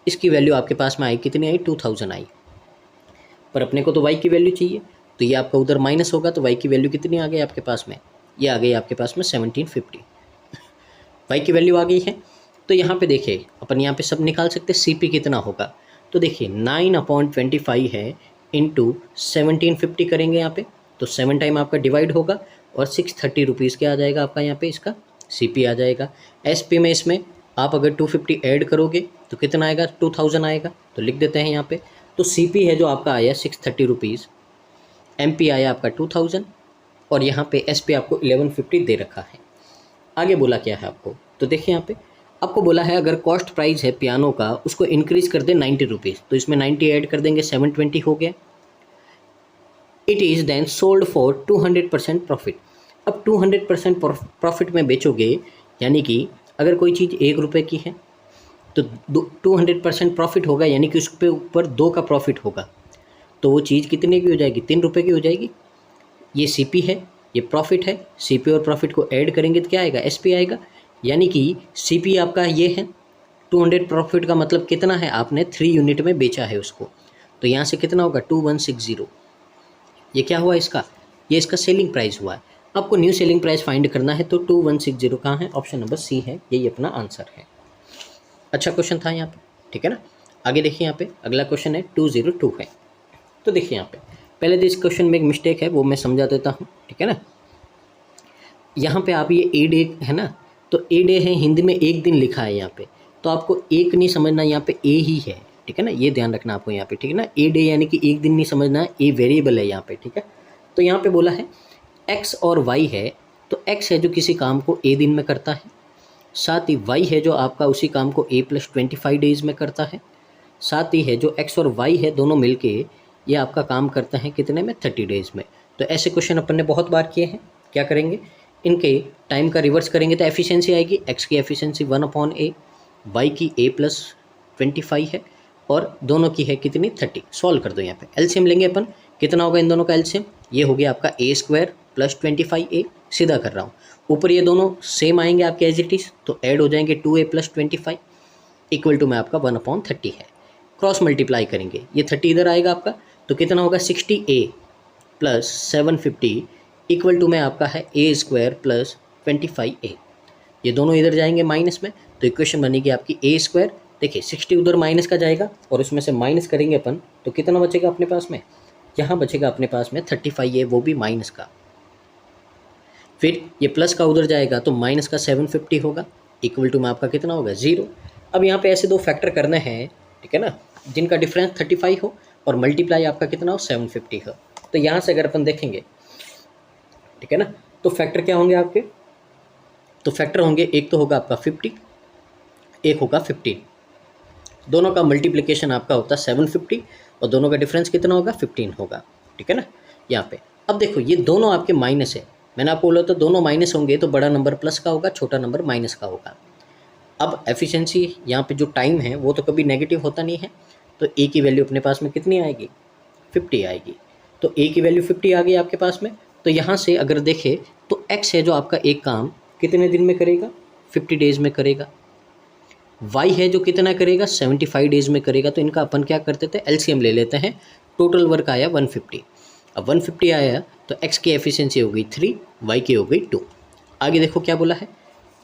इसकी वैल्यू आपके पास में आई कितनी आई, 2000 आई। पर अपने को तो y की वैल्यू चाहिए, तो ये आपका उधर माइनस होगा, तो y की वैल्यू कितनी आ गई आपके पास में, ये आ गई आपके पास में 1750। y की वैल्यू आ गई है। तो यहाँ पे देखिए अपन यहाँ पे सब निकाल सकते हैं, CP कितना होगा, तो देखिए 9/25 है इंटू 1750 करेंगे यहाँ पे, तो 7 टाइम आपका डिवाइड होगा और 630 रुपीज़ क्या आ जाएगा आपका यहाँ पे इसका CP आ जाएगा। SP में इसमें आप अगर 250 ऐड करोगे तो कितना आएगा, 2000 आएगा, तो लिख देते हैं यहाँ पे। तो CP है जो आपका आया 630 रुपीज़, MP आया आपका 2000 और यहाँ पे SP आपको 1150 दे रखा है। आगे बोला क्या है आपको, तो देखिए यहाँ पे आपको बोला है अगर कॉस्ट प्राइस है पियानो का उसको इंक्रीज़ कर दे 90 रुपीज़, तो इसमें 90 ऐड कर देंगे 720 हो गया। It is then sold for 200% profit. अब 200% प्रॉफिट में बेचोगे, यानी कि अगर कोई चीज़ 1 रुपये की है तो 200% प्रॉफिट होगा, यानी कि उस पर ऊपर 2 का प्रॉफिट होगा, तो वो चीज़ कितने की हो जाएगी, 3 रुपये की हो जाएगी। ये CP है, ये प्रॉफिट है, CP और प्रॉफिट को ऐड करेंगे तो क्या आएगा, SP आएगा। यानी कि CP आपका ये है 200, प्रॉफिट का मतलब कितना है, आपने 3 यूनिट में बेचा है उसको, तो यहाँ से कितना होगा 2160। ये क्या हुआ इसका, ये इसका सेलिंग प्राइस हुआ है। आपको न्यू सेलिंग प्राइस फाइंड करना है, तो 2160 कहाँ है, ऑप्शन नंबर C है, यही अपना आंसर है। अच्छा क्वेश्चन था यहाँ पे, ठीक है ना। आगे देखिए यहाँ पे अगला क्वेश्चन है 202 है। तो देखिए यहाँ पे पहले तो इस क्वेश्चन में एक मिस्टेक है, वो मैं समझा देता हूँ, ठीक है ना। यहाँ पे आप ये ए डे है ना, तो ए डे है हिंदी में एक दिन लिखा है यहाँ पे, तो आपको एक नहीं समझना, यहाँ पे ए ही है, ठीक है ना, ये ध्यान रखना आपको यहाँ पे, ठीक है ना। ए डे यानी कि एक दिन नहीं समझना है, ए वेरिएबल है यहाँ पे, ठीक है। तो यहाँ पे बोला है एक्स और वाई है, तो एक्स है जो किसी काम को ए दिन में करता है, साथ ही वाई है जो आपका उसी काम को ए प्लस 25 डेज में करता है, साथ ही है जो एक्स और वाई है दोनों मिलके ये आपका काम करते हैं कितने में, 30 डेज में। तो ऐसे क्वेश्चन अपन ने बहुत बार किए हैं। क्या करेंगे, इनके टाइम का रिवर्स करेंगे तो एफिशिएंसी आएगी, एक्स की एफिशिएंसी 1/a, वाई की a प्लस 25 है और दोनों की है कितनी, 30। सॉल्व कर दो, यहाँ पे एलसीएम लेंगे अपन, कितना होगा इन दोनों का एलसीएम, ये हो गया आपका a² प्लस 25a, सीधा कर रहा हूँ, ऊपर ये दोनों सेम आएंगे आपके एज इट इज़, तो ऐड हो जाएंगे 2a प्लस 25 इक्वल टू में आपका 1/30 है। क्रॉस मल्टीप्लाई करेंगे, ये 30 इधर आएगा आपका, तो कितना होगा 60a प्लस 750 इक्वल टू में आपका है a² प्लस 25a। ये दोनों इधर जाएंगे माइनस में, तो इक्वेशन बनेगी आपकी a²। देखिए 60 उधर माइनस का जाएगा और उसमें से माइनस करेंगे अपन, तो कितना बचेगा अपने पास में, यहाँ बचेगा अपने पास में 35a, वो भी माइनस का। फिर ये प्लस का उधर जाएगा तो माइनस का 750 होगा, इक्वल टू में आपका कितना होगा 0। अब यहाँ पे ऐसे दो फैक्टर करने हैं, ठीक है ना, जिनका डिफरेंस 35 हो और मल्टीप्लाई आपका कितना हो 750 हो। तो यहाँ से अगर अपन देखेंगे, ठीक है ना, तो फैक्टर क्या होंगे आपके, तो फैक्टर होंगे, एक तो होगा आपका 50, एक होगा 15, दोनों का मल्टीप्लिकेशन आपका होता है 750 और दोनों का डिफरेंस कितना होगा 15 होगा, ठीक है ना यहाँ पे। अब देखो ये दोनों आपके माइनस है, मैंने आपको बोला था दोनों माइनस होंगे तो बड़ा नंबर प्लस का होगा, छोटा नंबर माइनस का होगा। अब एफिशिएंसी यहाँ पे जो टाइम है वो तो कभी नेगेटिव होता नहीं है, तो ए की वैल्यू अपने पास में कितनी आएगी, 50 आएगी। तो ए की वैल्यू 50 आ गई आपके पास में। तो यहाँ से अगर देखें तो एक्स है जो आपका एक काम कितने दिन में करेगा, 50 डेज़ में करेगा। वाई है जो कितना करेगा, 75 डेज़ में करेगा। तो इनका अपन क्या करते थे, एलसीएम ले लेते हैं। टोटल वर्क आया 150। अब 150 आया तो एक्स की एफिशिएंसी हो गई 3, वाई की हो गई 2। आगे देखो क्या बोला है,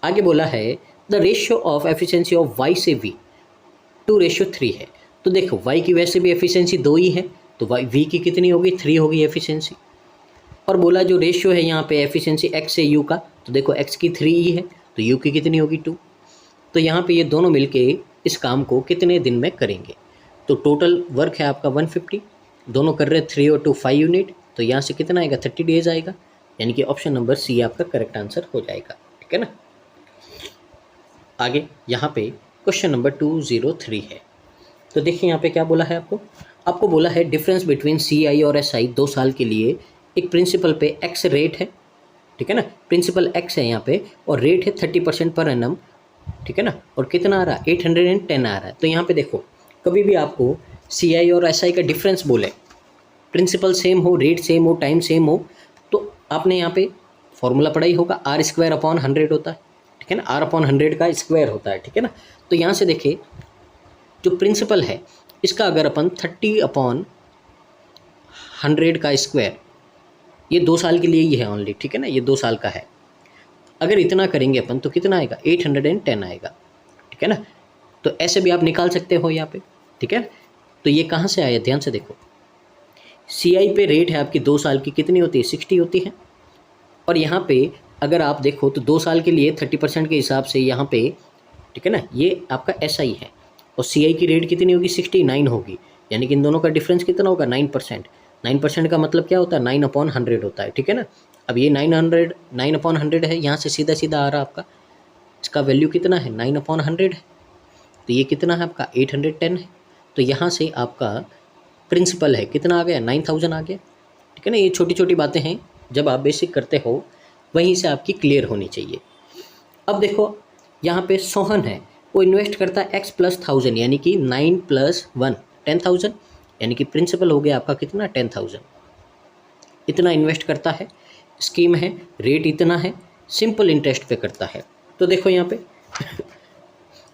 आगे बोला है the ratio of efficiency of Y से वी 2:3 है। तो देखो वाई की वैसे भी एफिशिएंसी 2 ही है, तो वाई वी की कितनी होगी, 3 होगी एफिशिएंसी। और बोला जो रेशियो है यहाँ पे एफिशिएंसी एक्स से यू का, तो देखो एक्स की 3 ही है तो यू की कितनी होगी 2। तो यहाँ पे ये दोनों मिलके इस काम को कितने दिन में करेंगे, तो टोटल वर्क है आपका 150, दोनों कर रहे हैं 3 और 2 5 यूनिट, तो यहाँ से कितना आएगा 30 डेज आएगा, यानी कि ऑप्शन नंबर सी आपका करेक्ट आंसर हो जाएगा, ठीक है ना। आगे यहाँ पे क्वेश्चन नंबर 203 है। तो देखिए यहाँ पे क्या बोला है आपको बोला है डिफरेंस बिटवीन CI और SI 2 साल के लिए एक प्रिंसिपल पे एक्स रेट है, ठीक है ना, प्रिंसिपल एक्स है यहाँ पे और रेट है 30% पर एनम, ठीक है ना, और कितना आ रहा है 810 आ रहा है। तो यहाँ पे देखो कभी भी आपको CI और SI का डिफरेंस बोले, प्रिंसिपल सेम हो, रेट सेम हो, टाइम सेम हो, तो आपने यहाँ पे फॉर्मूला पढ़ा ही होगा, R² अपॉन 100 होता है, ठीक ठीक है ना, R/100 का स्क्वायर होता है, ठीक है ना। तो यहाँ से देखिए जो प्रिंसिपल है इसका अगर अपन 30/100 का स्क्वायर, ये 2 साल के लिए ही है ओनली, ठीक है ना, ये 2 साल का है। अगर इतना करेंगे अपन तो कितना आएगा, 810 आएगा, ठीक है ना। तो ऐसे भी आप निकाल सकते हो यहाँ पे, ठीक है। तो ये कहाँ से आया, ध्यान से देखो, CI पे रेट है आपकी 2 साल की, कितनी होती है, 60 होती है। और यहाँ पे अगर आप देखो तो 2 साल के लिए 30% के हिसाब से यहाँ पे, ठीक है ना, ये आपका SI है और CI की रेट कितनी होगी, 69 होगी। यानी कि इन दोनों का डिफरेंस कितना होगा, 9%। 9% का मतलब क्या होता है, 9/100 होता है, ठीक है ना। अब ये 9/100 है, यहाँ से सीधा सीधा आ रहा आपका, इसका वैल्यू कितना है, 9/100 है। तो ये कितना है आपका, 810 है। तो यहाँ से आपका प्रिंसिपल है कितना आ गया, 9000 आ गया, ठीक है ना। ये छोटी छोटी बातें हैं, जब आप बेसिक करते हो वहीं से आपकी क्लियर होनी चाहिए। अब देखो यहाँ पे सोहन है, वो इन्वेस्ट करता है X + 1000 यानी कि 9 + 1 10,000, यानी कि प्रिंसिपल हो गया आपका कितना, 10,000। इतना इन्वेस्ट करता है, स्कीम है, रेट इतना है, सिंपल इंटरेस्ट पे करता है। तो देखो यहाँ पे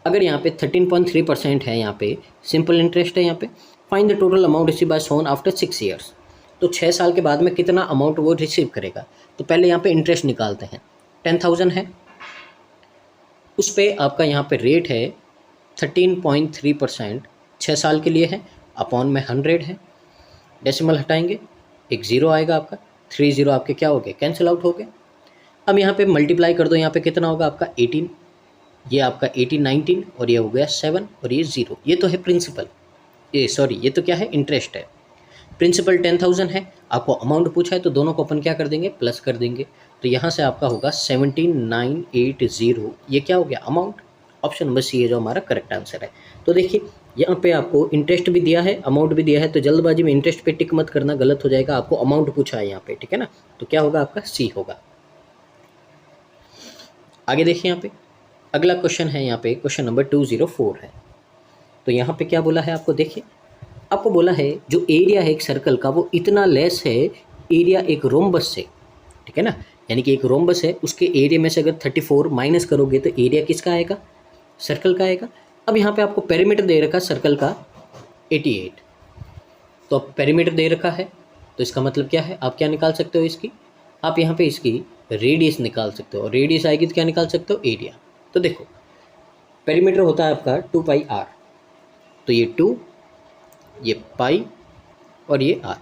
अगर यहाँ पे 13.3% है, यहाँ पे सिंपल इंटरेस्ट है, यहाँ पे find the total amount receive by Sohan after 6 years. तो 6 साल के बाद में कितना अमाउंट वो रिसीव करेगा। तो पहले यहाँ पे इंटरेस्ट निकालते हैं, 10,000 है, उस पर आपका यहाँ पे रेट है 13.3%, 6 साल के लिए है, अपॉन में 100 है, डेसिमल हटाएंगे, एक 0 आएगा आपका, 30 आपके क्या हो गए, कैंसिल आउट हो गए। अब यहाँ पे मल्टीप्लाई कर दो, यहाँ पे कितना होगा आपका 18, ये आपका 18 19 और ये हो गया 7 और ये 0। ये तो है प्रिंसिपल, ये सॉरी ये तो क्या है, इंटरेस्ट है। प्रिंसिपल 10,000 है, आपको अमाउंट पूछा है तो दोनों को अपन क्या कर देंगे, प्लस कर देंगे। तो यहाँ से आपका होगा 17,980, ये क्या हो गया, अमाउंट। ऑप्शन नंबर सी है जो हमारा करेक्ट आंसर है। तो देखिए यहाँ पे आपको इंटरेस्ट भी दिया है, अमाउंट भी दिया है, तो जल्दबाजी में इंटरेस्ट पे टिक मत करना, गलत हो जाएगा। आपको अमाउंट पूछा है यहाँ पे, ठीक है ना, तो क्या होगा आपका, सी होगा। आगे देखिए यहाँ पे अगला क्वेश्चन है, यहाँ पे क्वेश्चन नंबर 204 है। तो यहाँ पे क्या बोला है आपको, देखिए आपको बोला है जो एरिया है एक सर्कल का वो इतना लेस है एरिया एक रोम्बस से, ठीक है ना। यानी कि एक रोम्बस है, उसके एरिया में से अगर 34 माइनस करोगे तो एरिया किसका आएगा, सर्कल का आएगा। अब यहाँ पे आपको पेरीमीटर दे रखा सर्कल का 88, तो अब पेरीमीटर दे रखा है तो इसका मतलब क्या है, आप क्या निकाल सकते हो इसकी, आप यहाँ पे इसकी रेडियस निकाल सकते हो, रेडियस आएगी तो क्या निकाल सकते हो, एरिया। तो देखो पेरीमीटर होता है आपका 2πr, तो ये 2, ये पाई और ये r,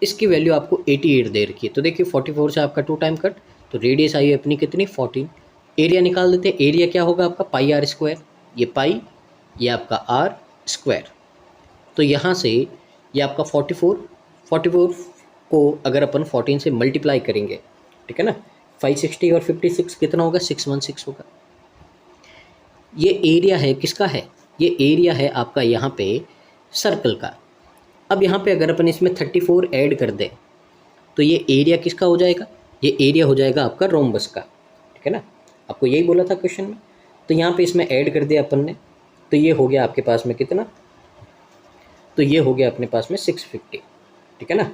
इसकी वैल्यू आपको 88 दे रखी है। तो देखिए 44 से आपका 2 टाइम कट, तो रेडियस आई अपनी कितनी, 14। एरिया निकाल देते हैं, एरिया क्या होगा आपका πr², ये पाई, ये आपका r²। तो यहाँ से ये आपका 44 को अगर अपन 14 से मल्टीप्लाई करेंगे, ठीक है ना, 560 और 56 कितना होगा, 616 होगा। ये एरिया है किसका है, ये एरिया है आपका यहाँ पे सर्कल का। अब यहाँ पे अगर अपन इसमें 34 ऐड कर दें तो ये एरिया किसका हो जाएगा, ये एरिया हो जाएगा आपका रोम्बस का, ठीक है ना, आपको यही बोला था क्वेश्चन में। तो यहाँ पे इसमें ऐड कर दिया अपन ने, तो ये हो गया आपके पास में कितना, तो ये हो गया अपने पास में 650, ठीक है ना।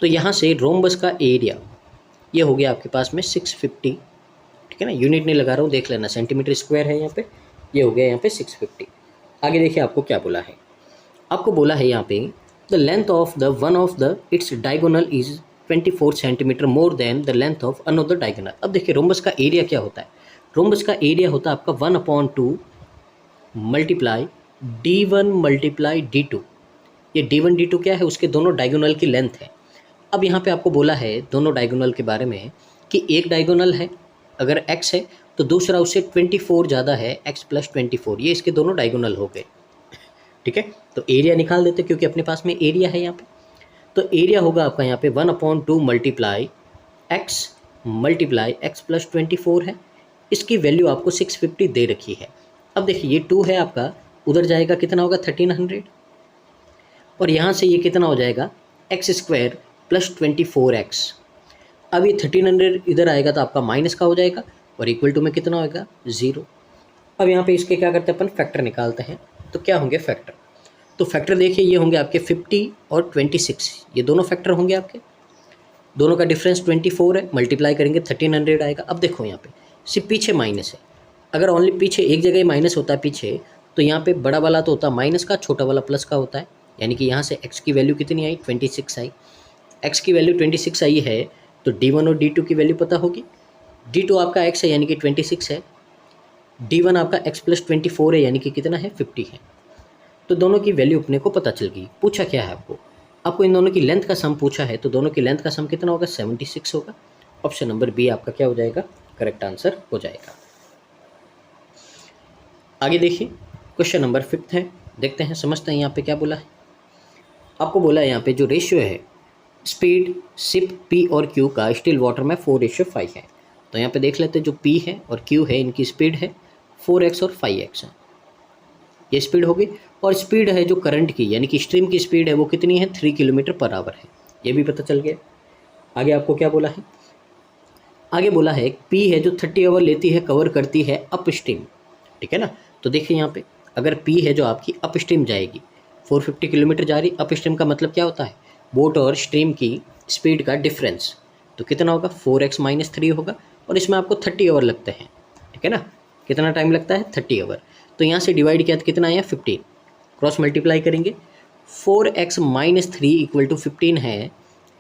तो यहाँ से रोम्बस का एरिया ये हो गया आपके पास में 650, ठीक है ना, यूनिट नहीं लगा रहा हूँ, देख लेना, सेंटीमीटर स्क्वायर है यहाँ पे, ये हो गया यहाँ पे 650। आगे देखिए आपको क्या बोला है, आपको बोला है यहाँ पे the length of the one of the its diagonal is 24 centimetre more then the length of another diagonal. अब देखिए रोम्बस का एरिया क्या होता है, रोम्बस का एरिया होता है आपका 1/2 मल्टीप्लाई d1 मल्टीप्लाई d2। ये d1 d2 क्या है, उसके दोनों डायगोनल की लेंथ है। अब यहाँ पे आपको बोला है दोनों डायगोनल के बारे में कि एक डायगोनल है अगर x है तो दूसरा उससे 24 ज़्यादा है, x + 24, ये इसके दोनों डायगोनल हो गए, ठीक है। तो एरिया निकाल देते क्योंकि अपने पास में एरिया है यहाँ पे। तो एरिया होगा आपका यहाँ पे 1/2 मल्टीप्लाई x + 24 है, इसकी वैल्यू आपको 650 दे रखी है। अब देखिए ये 2 है आपका, उधर जाएगा कितना होगा 1300, और यहाँ से ये कितना हो जाएगा x² + 24x। अब ये 1300 इधर आएगा तो आपका माइनस का हो जाएगा और इक्वल टू में कितना होएगा 0। अब यहाँ पे इसके क्या करते हैं अपन, फैक्टर निकालते हैं। तो क्या होंगे फैक्टर, तो फैक्टर देखिए ये होंगे आपके 50 और 26, ये दोनों फैक्टर होंगे आपके। दोनों का डिफरेंस 24 है, मल्टीप्लाई करेंगे 1300 आएगा। अब देखो यहाँ पे सिर्फ पीछे माइनस है, अगर ओनली पीछे एक जगह ही माइनस होता है पीछे, तो यहाँ पे बड़ा वाला तो होता है माइनस का, छोटा वाला प्लस का होता है। यानी कि यहाँ से x की वैल्यू कितनी आई, 26 आई। x की वैल्यू 26 आई है तो d1 और d2 की वैल्यू पता होगी। d2 आपका x है यानी कि 26 है, d1 आपका x प्लस 24 है यानी कि कितना है, 50 है। तो दोनों की वैल्यू अपने को पता चल गई। पूछा क्या है आपको इन दोनों की लेंथ का सम पूछा है, तो दोनों की लेंथ का सम कितना होगा, 76 होगा। ऑप्शन नंबर बी आपका क्या हो जाएगा, करेक्ट आंसर हो जाएगा। आगे देखिए क्वेश्चन नंबर 5 है, देखते हैं समझते हैं यहाँ पे क्या बोला है। आपको बोला है यहाँ पे जो रेशियो है स्पीड सिप पी और क्यू का स्टिल वाटर में 4:5 है। तो यहाँ पे देख लेते हैं जो पी है और क्यू है इनकी स्पीड है 4x और 5x है, ये स्पीड होगी। और स्पीड है जो करंट की यानी कि स्ट्रीम की स्पीड है वो कितनी है, 3 किलोमीटर पर आवर है, ये भी पता चल गया। आगे आपको क्या बोला है, आगे बोला है पी है जो 30 आवर लेती है कवर करती है अप स्ट्रीम, ठीक है ना। तो देखिए यहाँ पे अगर पी है जो आपकी अप स्ट्रीम जाएगी 450 किलोमीटर जा रही, अप स्ट्रीम का मतलब क्या होता है, बोट और स्ट्रीम की स्पीड का डिफरेंस, तो कितना होगा 4x - 3 होगा। और इसमें आपको 30 आवर लगते हैं, ठीक है ना, कितना टाइम लगता है 30 आवर। तो यहाँ से डिवाइड किया तो कितना आया 15, क्रॉस मल्टीप्लाई करेंगे 4x - 3 = 15 है,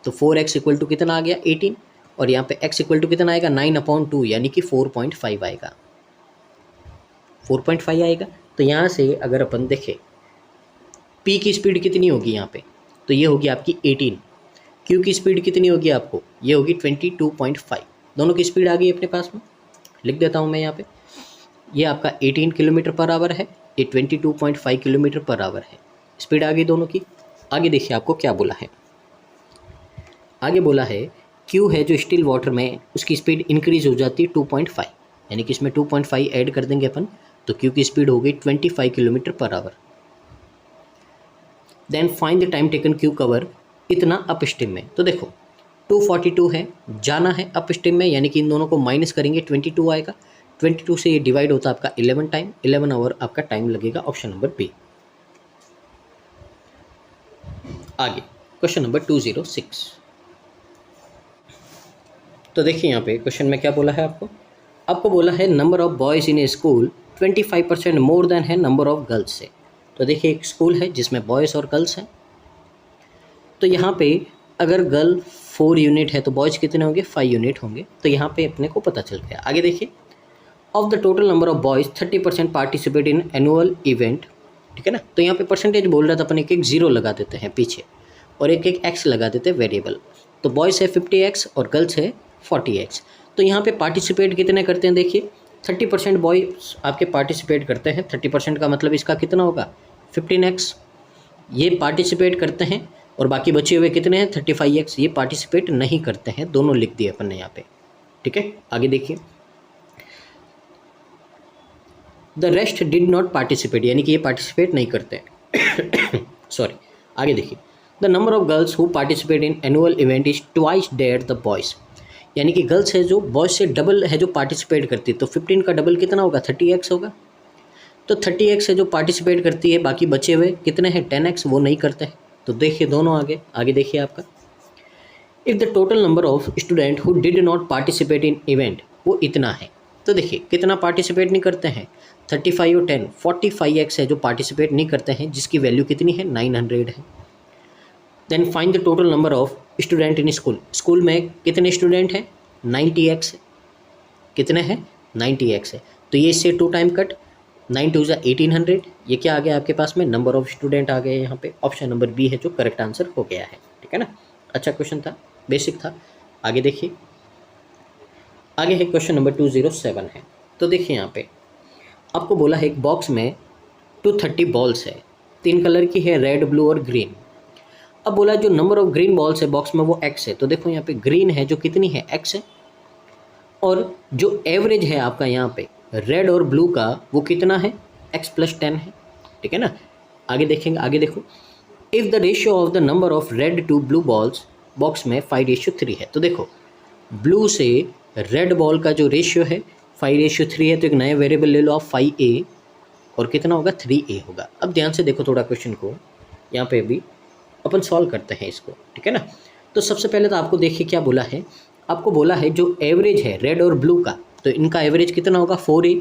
तो 4x = कितना आ गया 18, और यहाँ पे x = कितना आएगा 9/2 यानी कि 4.5 आएगा, 4.5 आएगा। तो यहाँ से अगर अपन देखें p की स्पीड कितनी होगी यहाँ पे, तो ये होगी आपकी 18, q की स्पीड कितनी होगी आपको, ये होगी 22.5। दोनों की स्पीड आ गई अपने पास में, लिख देता हूँ मैं यहाँ पे, ये आपका 18 किलोमीटर पर आवर है, ये 22.5 किलोमीटर पर आवर है, स्पीड आ गई दोनों की। आगे देखिए आपको क्या बोला है, आगे बोला है Q है जो स्टिल वाटर में उसकी स्पीड इंक्रीज हो जाती है 2.5, यानी कि इसमें 2.5 ऐड कर देंगे अपन, तो Q की स्पीड हो गई 25 kilometre per hour. Then find the time taken Q cover इतना अप स्ट्रीम में, तो देखो 242 है, जाना है अप स्ट्रीम में, यानी कि इन दोनों को माइनस करेंगे 22 आएगा, 22 से ये डिवाइड होता है आपका 11 टाइम, 11 आवर आपका टाइम लगेगा, ऑप्शन नंबर बी। आगे क्वेश्चन नंबर 206, तो देखिए यहाँ पे क्वेश्चन में क्या बोला है आपको बोला है number of boys in A school 25% more than है नंबर ऑफ गर्ल्स से। तो देखिए एक स्कूल है जिसमें बॉयज़ और गर्ल्स हैं, तो यहाँ पे अगर गर्ल 4 यूनिट है तो बॉयज़ कितने होंगे 5 यूनिट होंगे, तो यहाँ पे अपने को पता चल गया। आगे देखिए of the total number of boys 30% participate in annual event, ठीक है ना। तो यहाँ पे परसेंटेज बोल रहा था, अपन एक 0 लगा देते हैं पीछे और एक x लगा देते हैं वेरिएबल। तो बॉयज़ है 50x और गर्ल्स है 40x। तो यहाँ पे पार्टिसिपेट कितने करते हैं, देखिए 30% बॉयज़ आपके पार्टिसिपेट करते हैं, 30% का मतलब इसका कितना होगा 15x, ये पार्टिसिपेट करते हैं, और बाकी बचे हुए कितने हैं 35x, ये पार्टिसिपेट नहीं करते हैं, दोनों लिख दिए अपन ने यहाँ पे, ठीक है। आगे देखिए the rest did not participate, यानी कि ये पार्टिसिपेट नहीं करते हैं सॉरी। आगे देखिए the number of girls who participate in annual event is twice that the boys, यानी कि गर्ल्स है जो बॉयज़ से डबल है जो पार्टिसिपेट करती है, तो 15 का डबल कितना होगा 30x होगा। तो 30x है जो पार्टिसिपेट करती है, बाकी बचे हुए कितने हैं 10x, वो नहीं करते हैं। तो देखिए दोनों आगे देखिए आपका if the total number of student who did not participate in event वो इतना है, तो देखिए कितना पार्टिसिपेट नहीं करते हैं 35 और 10, 45x है जो पार्टिसिपेट नहीं करते हैं, जिसकी वैल्यू कितनी है 900 है। Then find the total number of student in school, school में कितने स्टूडेंट हैं 90x, कितने हैं 90x है, तो ये इससे 2 टाइम कट, 9 2 = 1800, ये क्या आ गया आपके पास में नंबर ऑफ स्टूडेंट आ गए यहाँ पे, ऑप्शन नंबर बी है जो करेक्ट आंसर हो गया है, ठीक है ना। अच्छा क्वेश्चन था, बेसिक था। आगे देखिए आगे है क्वेश्चन नंबर 207 है, तो देखिए यहाँ पे आपको बोला है एक बॉक्स में 230 बॉल्स है, 3 कलर की है, रेड ब्लू और ग्रीन। अब बोला जो नंबर ऑफ ग्रीन बॉल्स है बॉक्स में वो x है, तो देखो यहाँ पे ग्रीन है जो कितनी है x है, और जो एवरेज है आपका यहाँ पे रेड और ब्लू का वो कितना है x + 10 है, ठीक है ना। आगे देखेंगे, आगे देखो if the ratio of the number of red to blue balls box में 5:3 है, तो देखो ब्लू से रेड बॉल का जो रेशियो है 5:3 है, तो एक नया वेरिएबल ले लो आप 5a, और कितना होगा 3a होगा। अब ध्यान से देखो थोड़ा क्वेश्चन को, यहाँ पे भी अपन सॉल्व करते हैं इसको, ठीक है ना। तो सबसे पहले तो आपको देखिए क्या बोला है, आपको बोला है जो एवरेज है रेड और ब्लू का, तो इनका एवरेज कितना होगा 4a।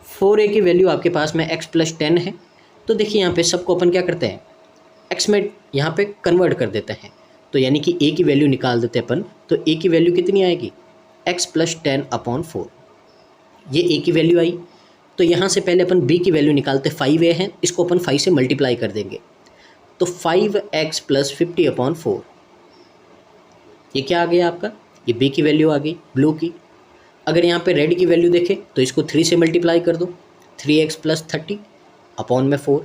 4a की वैल्यू आपके पास में x + 10 है। तो देखिए यहाँ पे सबको अपन क्या करते हैं, x में यहाँ पे कन्वर्ट कर देते हैं, तो यानी कि a की वैल्यू निकाल देते हैं अपन। तो a की वैल्यू कितनी आएगी, x + 10/4। ये a की वैल्यू आई। तो यहाँ से पहले अपन b की वैल्यू निकालते, 5a है, इसको अपन 5 से मल्टीप्लाई कर देंगे, तो 5x + 50/4। ये क्या आ गया आपका, ये b की वैल्यू आ गई ब्लू की। अगर यहाँ पे रेड की वैल्यू देखें तो इसको 3 से मल्टीप्लाई कर दो, 3x + 30/4,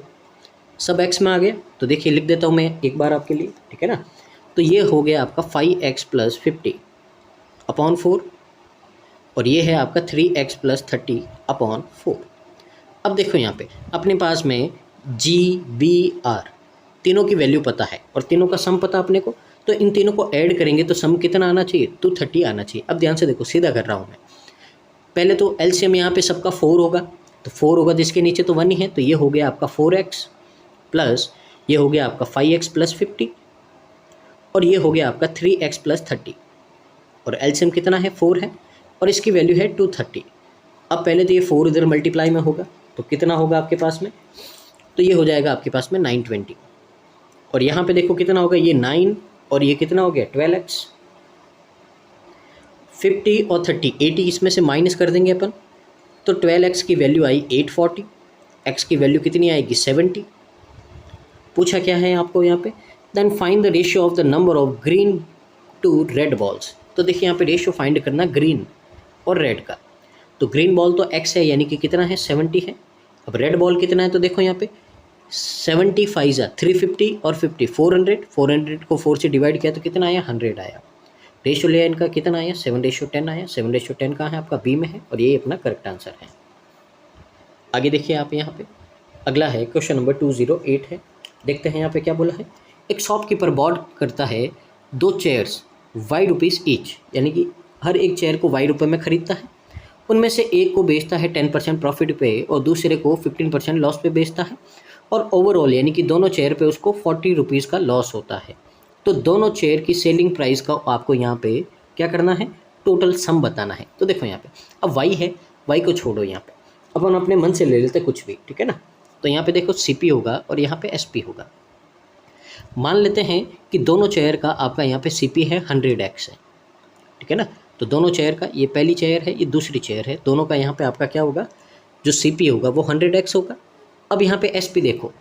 सब x में आ गया। तो देखिए लिख देता हूँ मैं एक बार आपके लिए, ठीक है ना। तो ये हो गया आपका 5x + 50/4 और ये है आपका 3x + 30/4। अब देखो यहाँ पे अपने पास में g, b, r तीनों की वैल्यू पता है और तीनों का सम पता अपने को, तो इन तीनों को ऐड करेंगे तो सम कितना आना चाहिए, 230 आना चाहिए। अब ध्यान से देखो, सीधा कर रहा हूँ मैं। पहले तो एलसीएम यहाँ पे सबका 4 होगा, तो 4 होगा जिसके नीचे तो 1 ही है, तो ये हो गया आपका 4x प्लस ये हो गया आपका 5x + 50 और ये हो गया आपका 3x + 30 और एलसीएम कितना है 4 है और इसकी वैल्यू है 230। अब पहले तो ये 4 इधर मल्टीप्लाई में होगा तो कितना होगा आपके पास में, तो ये हो जाएगा आपके पास में 920 और यहाँ पे देखो कितना होगा, ये 9 और ये कितना हो गया 12x। 50 और 30 80 इसमें से माइनस कर देंगे अपन, तो 12x की वैल्यू आई 840, x की वैल्यू कितनी आएगी 70। पूछा क्या है आपको यहाँ पे, then find the ratio of the number of green to red balls. तो देखिए यहाँ पे रेशियो फाइंड करना ग्रीन और रेड का, तो ग्रीन बॉल तो x है यानी कि कितना है 70 है। अब रेड बॉल कितना है, तो देखो यहाँ पे 75 350 और 50 400 को 4 से डिवाइड किया तो कितना आया 100 आया। रेशियो लिया इनका कितना आया 7:10 आया। 7:10 कहाँ है आपका बी में है और ये अपना करेक्ट आंसर है। आगे देखिए आप यहाँ पे अगला है क्वेश्चन नंबर 208 है। देखते हैं यहाँ पे क्या बोला है, एक शॉपकीपर बॉट करता है 2 चेयर्स ₹Y ईच, यानी कि हर एक चेयर को ₹Y में खरीदता है। उनमें से एक को बेचता है 10% प्रॉफिट पे और दूसरे को 15% लॉस पे बेचता है और ओवरऑल यानी कि दोनों चेयर पे उसको ₹40 का लॉस होता है। तो दोनों चेयर की सेलिंग प्राइस का आपको यहाँ पे क्या करना है, टोटल सम बताना है। तो देखो यहाँ पे अब y है, y को छोड़ो, यहाँ पे अपन अपने मन से ले लेते कुछ भी, ठीक है ना। तो यहाँ पे देखो CP होगा और यहाँ पे SP होगा। मान लेते हैं कि दोनों चेयर का आपका यहाँ पे CP है 100x है, ठीक है ना। तो दोनों चेयर का, ये पहली चेयर है ये दूसरी चेयर है, दोनों का यहाँ पे आपका क्या होगा, जो CP होगा वो 100x होगा। अब यहाँ पे SP देखो,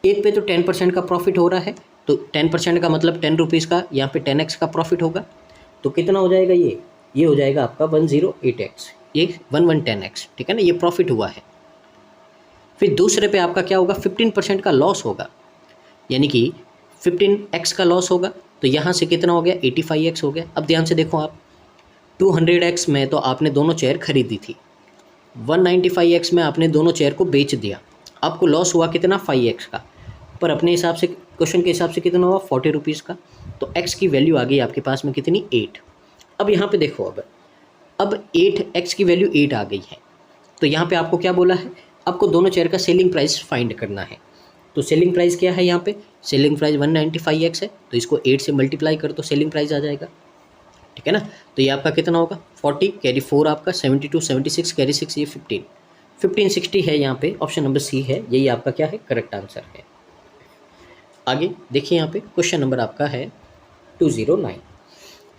एक पे तो 10% का प्रॉफिट हो रहा है, तो 10% का मतलब ₹10 का, यहाँ पे 10x का प्रॉफिट होगा, तो कितना हो जाएगा ये हो जाएगा आपका 108x, ये 1110x, ठीक है ना, ये प्रॉफिट हुआ है। फिर दूसरे पे आपका क्या होगा 15% का लॉस होगा, यानी कि 15x का लॉस होगा, तो यहाँ से कितना हो गया 85x हो गया। अब ध्यान से देखो आप, 200x में तो आपने दोनों चेयर खरीदी थी, 195x में आपने दोनों चेयर को बेच दिया, आपको लॉस हुआ कितना 5x का, पर अपने हिसाब से क्वेश्चन के हिसाब से कितना हुआ ₹40 का, तो x की वैल्यू आ गई आपके पास में कितनी 8। अब यहाँ पे देखो अब 8x की वैल्यू 8 आ गई है, तो यहाँ पे आपको क्या बोला है, आपको दोनों चेयर का सेलिंग प्राइस फाइंड करना है। तो सेलिंग प्राइस क्या है, यहाँ पे सेलिंग प्राइस 195x है, तो इसको 8 से मल्टीप्लाई कर तो सेलिंग प्राइस आ जाएगा, ठीक है ना। तो ये आपका कितना होगा 40 कैरी 4 आपका 72 76 कैरी 6 ये 15 60 है, यहाँ पे ऑप्शन नंबर सी है, यही आपका क्या है करेक्ट आंसर है। आगे देखिए यहाँ पे क्वेश्चन नंबर आपका है 209।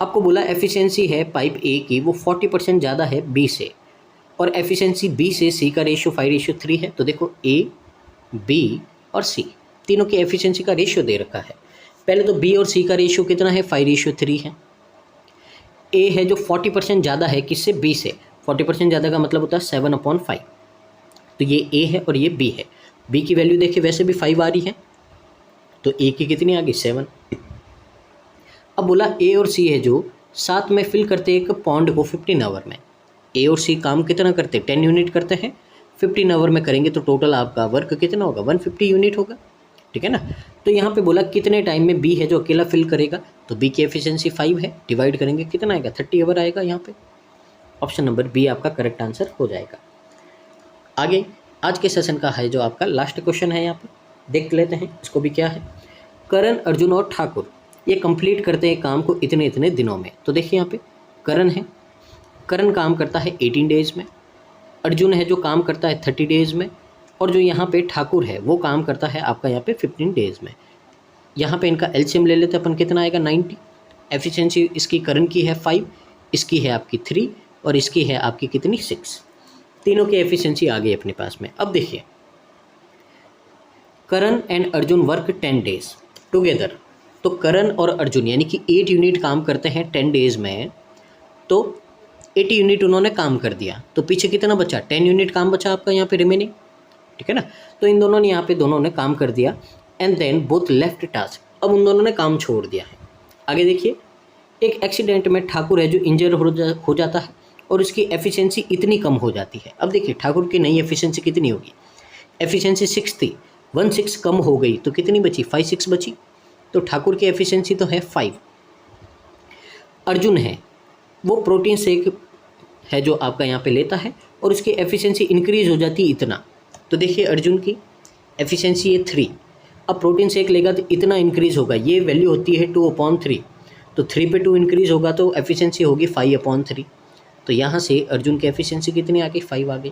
आपको बोला एफिशिएंसी है पाइप ए की वो 40% ज़्यादा है बी से और एफिशिएंसी बी से सी का रेशियो 5:3 है। तो देखो ए, बी और सी तीनों की एफिशिएंसी का रेशियो दे रखा है। पहले तो बी और सी का रेशियो कितना है 5:3 है। ए है जो 40% ज़्यादा है किससे, बी से। 40% ज़्यादा का मतलब होता है 7/5, तो ये ए है और ये बी है। बी की वैल्यू देखिए वैसे भी 5 आ रही है, तो ए की कितनी आ गई 7। अब बोला ए और सी है जो साथ में फिल करते एक पॉन्ड को 15 आवर में। ए और सी काम कितना करते हैं 10 यूनिट करते हैं, 15 आवर में करेंगे तो टोटल आपका वर्क कितना होगा 150 यूनिट होगा, ठीक है ना। तो यहाँ पे बोला कितने टाइम में बी है जो अकेला फिल करेगा, तो बी की एफिशिएंसी 5 है, डिवाइड करेंगे कितना आएगा 30 आवर आएगा। यहाँ पे ऑप्शन नंबर बी आपका करेक्ट आंसर हो जाएगा। आगे आज के सेशन का है जो आपका लास्ट क्वेश्चन है, यहाँ पे देख लेते हैं इसको भी क्या है। करण, अर्जुन और ठाकुर ये कंप्लीट करते हैं काम को इतने इतने दिनों में। तो देखिए यहाँ पे करण है, करण काम करता है 18 डेज़ में, अर्जुन है जो काम करता है 30 डेज़ में, और जो यहाँ पे ठाकुर है वो काम करता है आपका यहाँ पे 15 डेज़ में। यहाँ पे इनका एलसीएम ले लेते हैं अपन, कितना आएगा 90। एफिशिएंसी इसकी करण की है 5, इसकी है आपकी 3 और इसकी है आपकी कितनी 6। तीनों की एफिशिएंसी आ गई अपने पास में। अब देखिए Karan and Arjun work 10 days together. तो करण और अर्जुन यानी कि 8 यूनिट काम करते हैं 10 डेज़ में, तो 80 यूनिट उन्होंने काम कर दिया। तो पीछे कितना बचा, 10 यूनिट काम बचा आपका यहाँ पे रिमेनिंग, ठीक है ना। तो इन दोनों ने यहाँ पे दोनों ने काम कर दिया and then both left task, अब उन दोनों ने काम छोड़ दिया है। आगे देखिए एक एक्सीडेंट में ठाकुर है जो इंजर हो जाता है और उसकी एफिशिएंसी इतनी कम हो जाती है। अब देखिए ठाकुर की नई एफिशिएंसी कितनी होगी, एफिशिएंसी 6 थी, 1 6 कम हो गई तो कितनी बची, 5 6 बची। तो ठाकुर की एफिशिएंसी तो है 5। अर्जुन है वो प्रोटीन शेक है जो आपका यहाँ पे लेता है और उसकी एफिशिएंसी इंक्रीज हो जाती है इतना। तो देखिए अर्जुन की एफिशिएंसी है 3, अब प्रोटीन शेक लेगा तो इतना इंक्रीज होगा, ये वैल्यू होती है 2/3, तो 3 पे 2 इंक्रीज होगा तो एफिशिएंसी होगी 5/3। तो यहाँ से अर्जुन की एफिशिएंसी कितनी आ गई, 5 आ गई,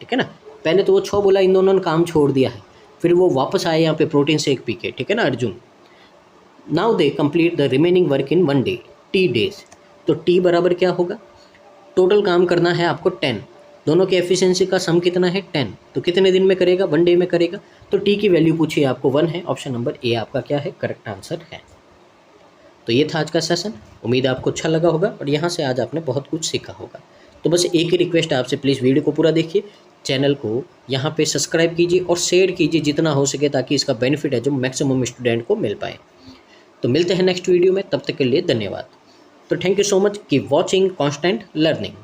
ठीक है ना। पहले तो वो 6 बोला, इन दोनों ने काम छोड़ दिया है, फिर वो वापस आए यहाँ पे प्रोटीन शेक पी के, ठीक है ना Arjun. Now they complete the remaining work in 1 day, T days. तो T बराबर क्या होगा, टोटल काम करना है आपको 10, दोनों के एफिशिएंसी का सम कितना है 10, तो कितने दिन में करेगा, 1 डे में करेगा। तो T की वैल्यू पूछिए आपको 1 है, ऑप्शन नंबर ए आपका क्या है, करेक्ट आंसर है। तो ये था आज का सेशन, उम्मीद आपको अच्छा लगा होगा और यहाँ से आज आपने बहुत कुछ सीखा होगा। तो बस एक ही रिक्वेस्ट है आपसे, प्लीज़ वीडियो को पूरा देखिए, चैनल को यहाँ पे सब्सक्राइब कीजिए और शेयर कीजिए जितना हो सके, ताकि इसका बेनिफिट है जो मैक्सिमम स्टूडेंट को मिल पाए। तो मिलते हैं नेक्स्ट वीडियो में, तब तक के लिए धन्यवाद। तो thank you so much, keep watching constant learning.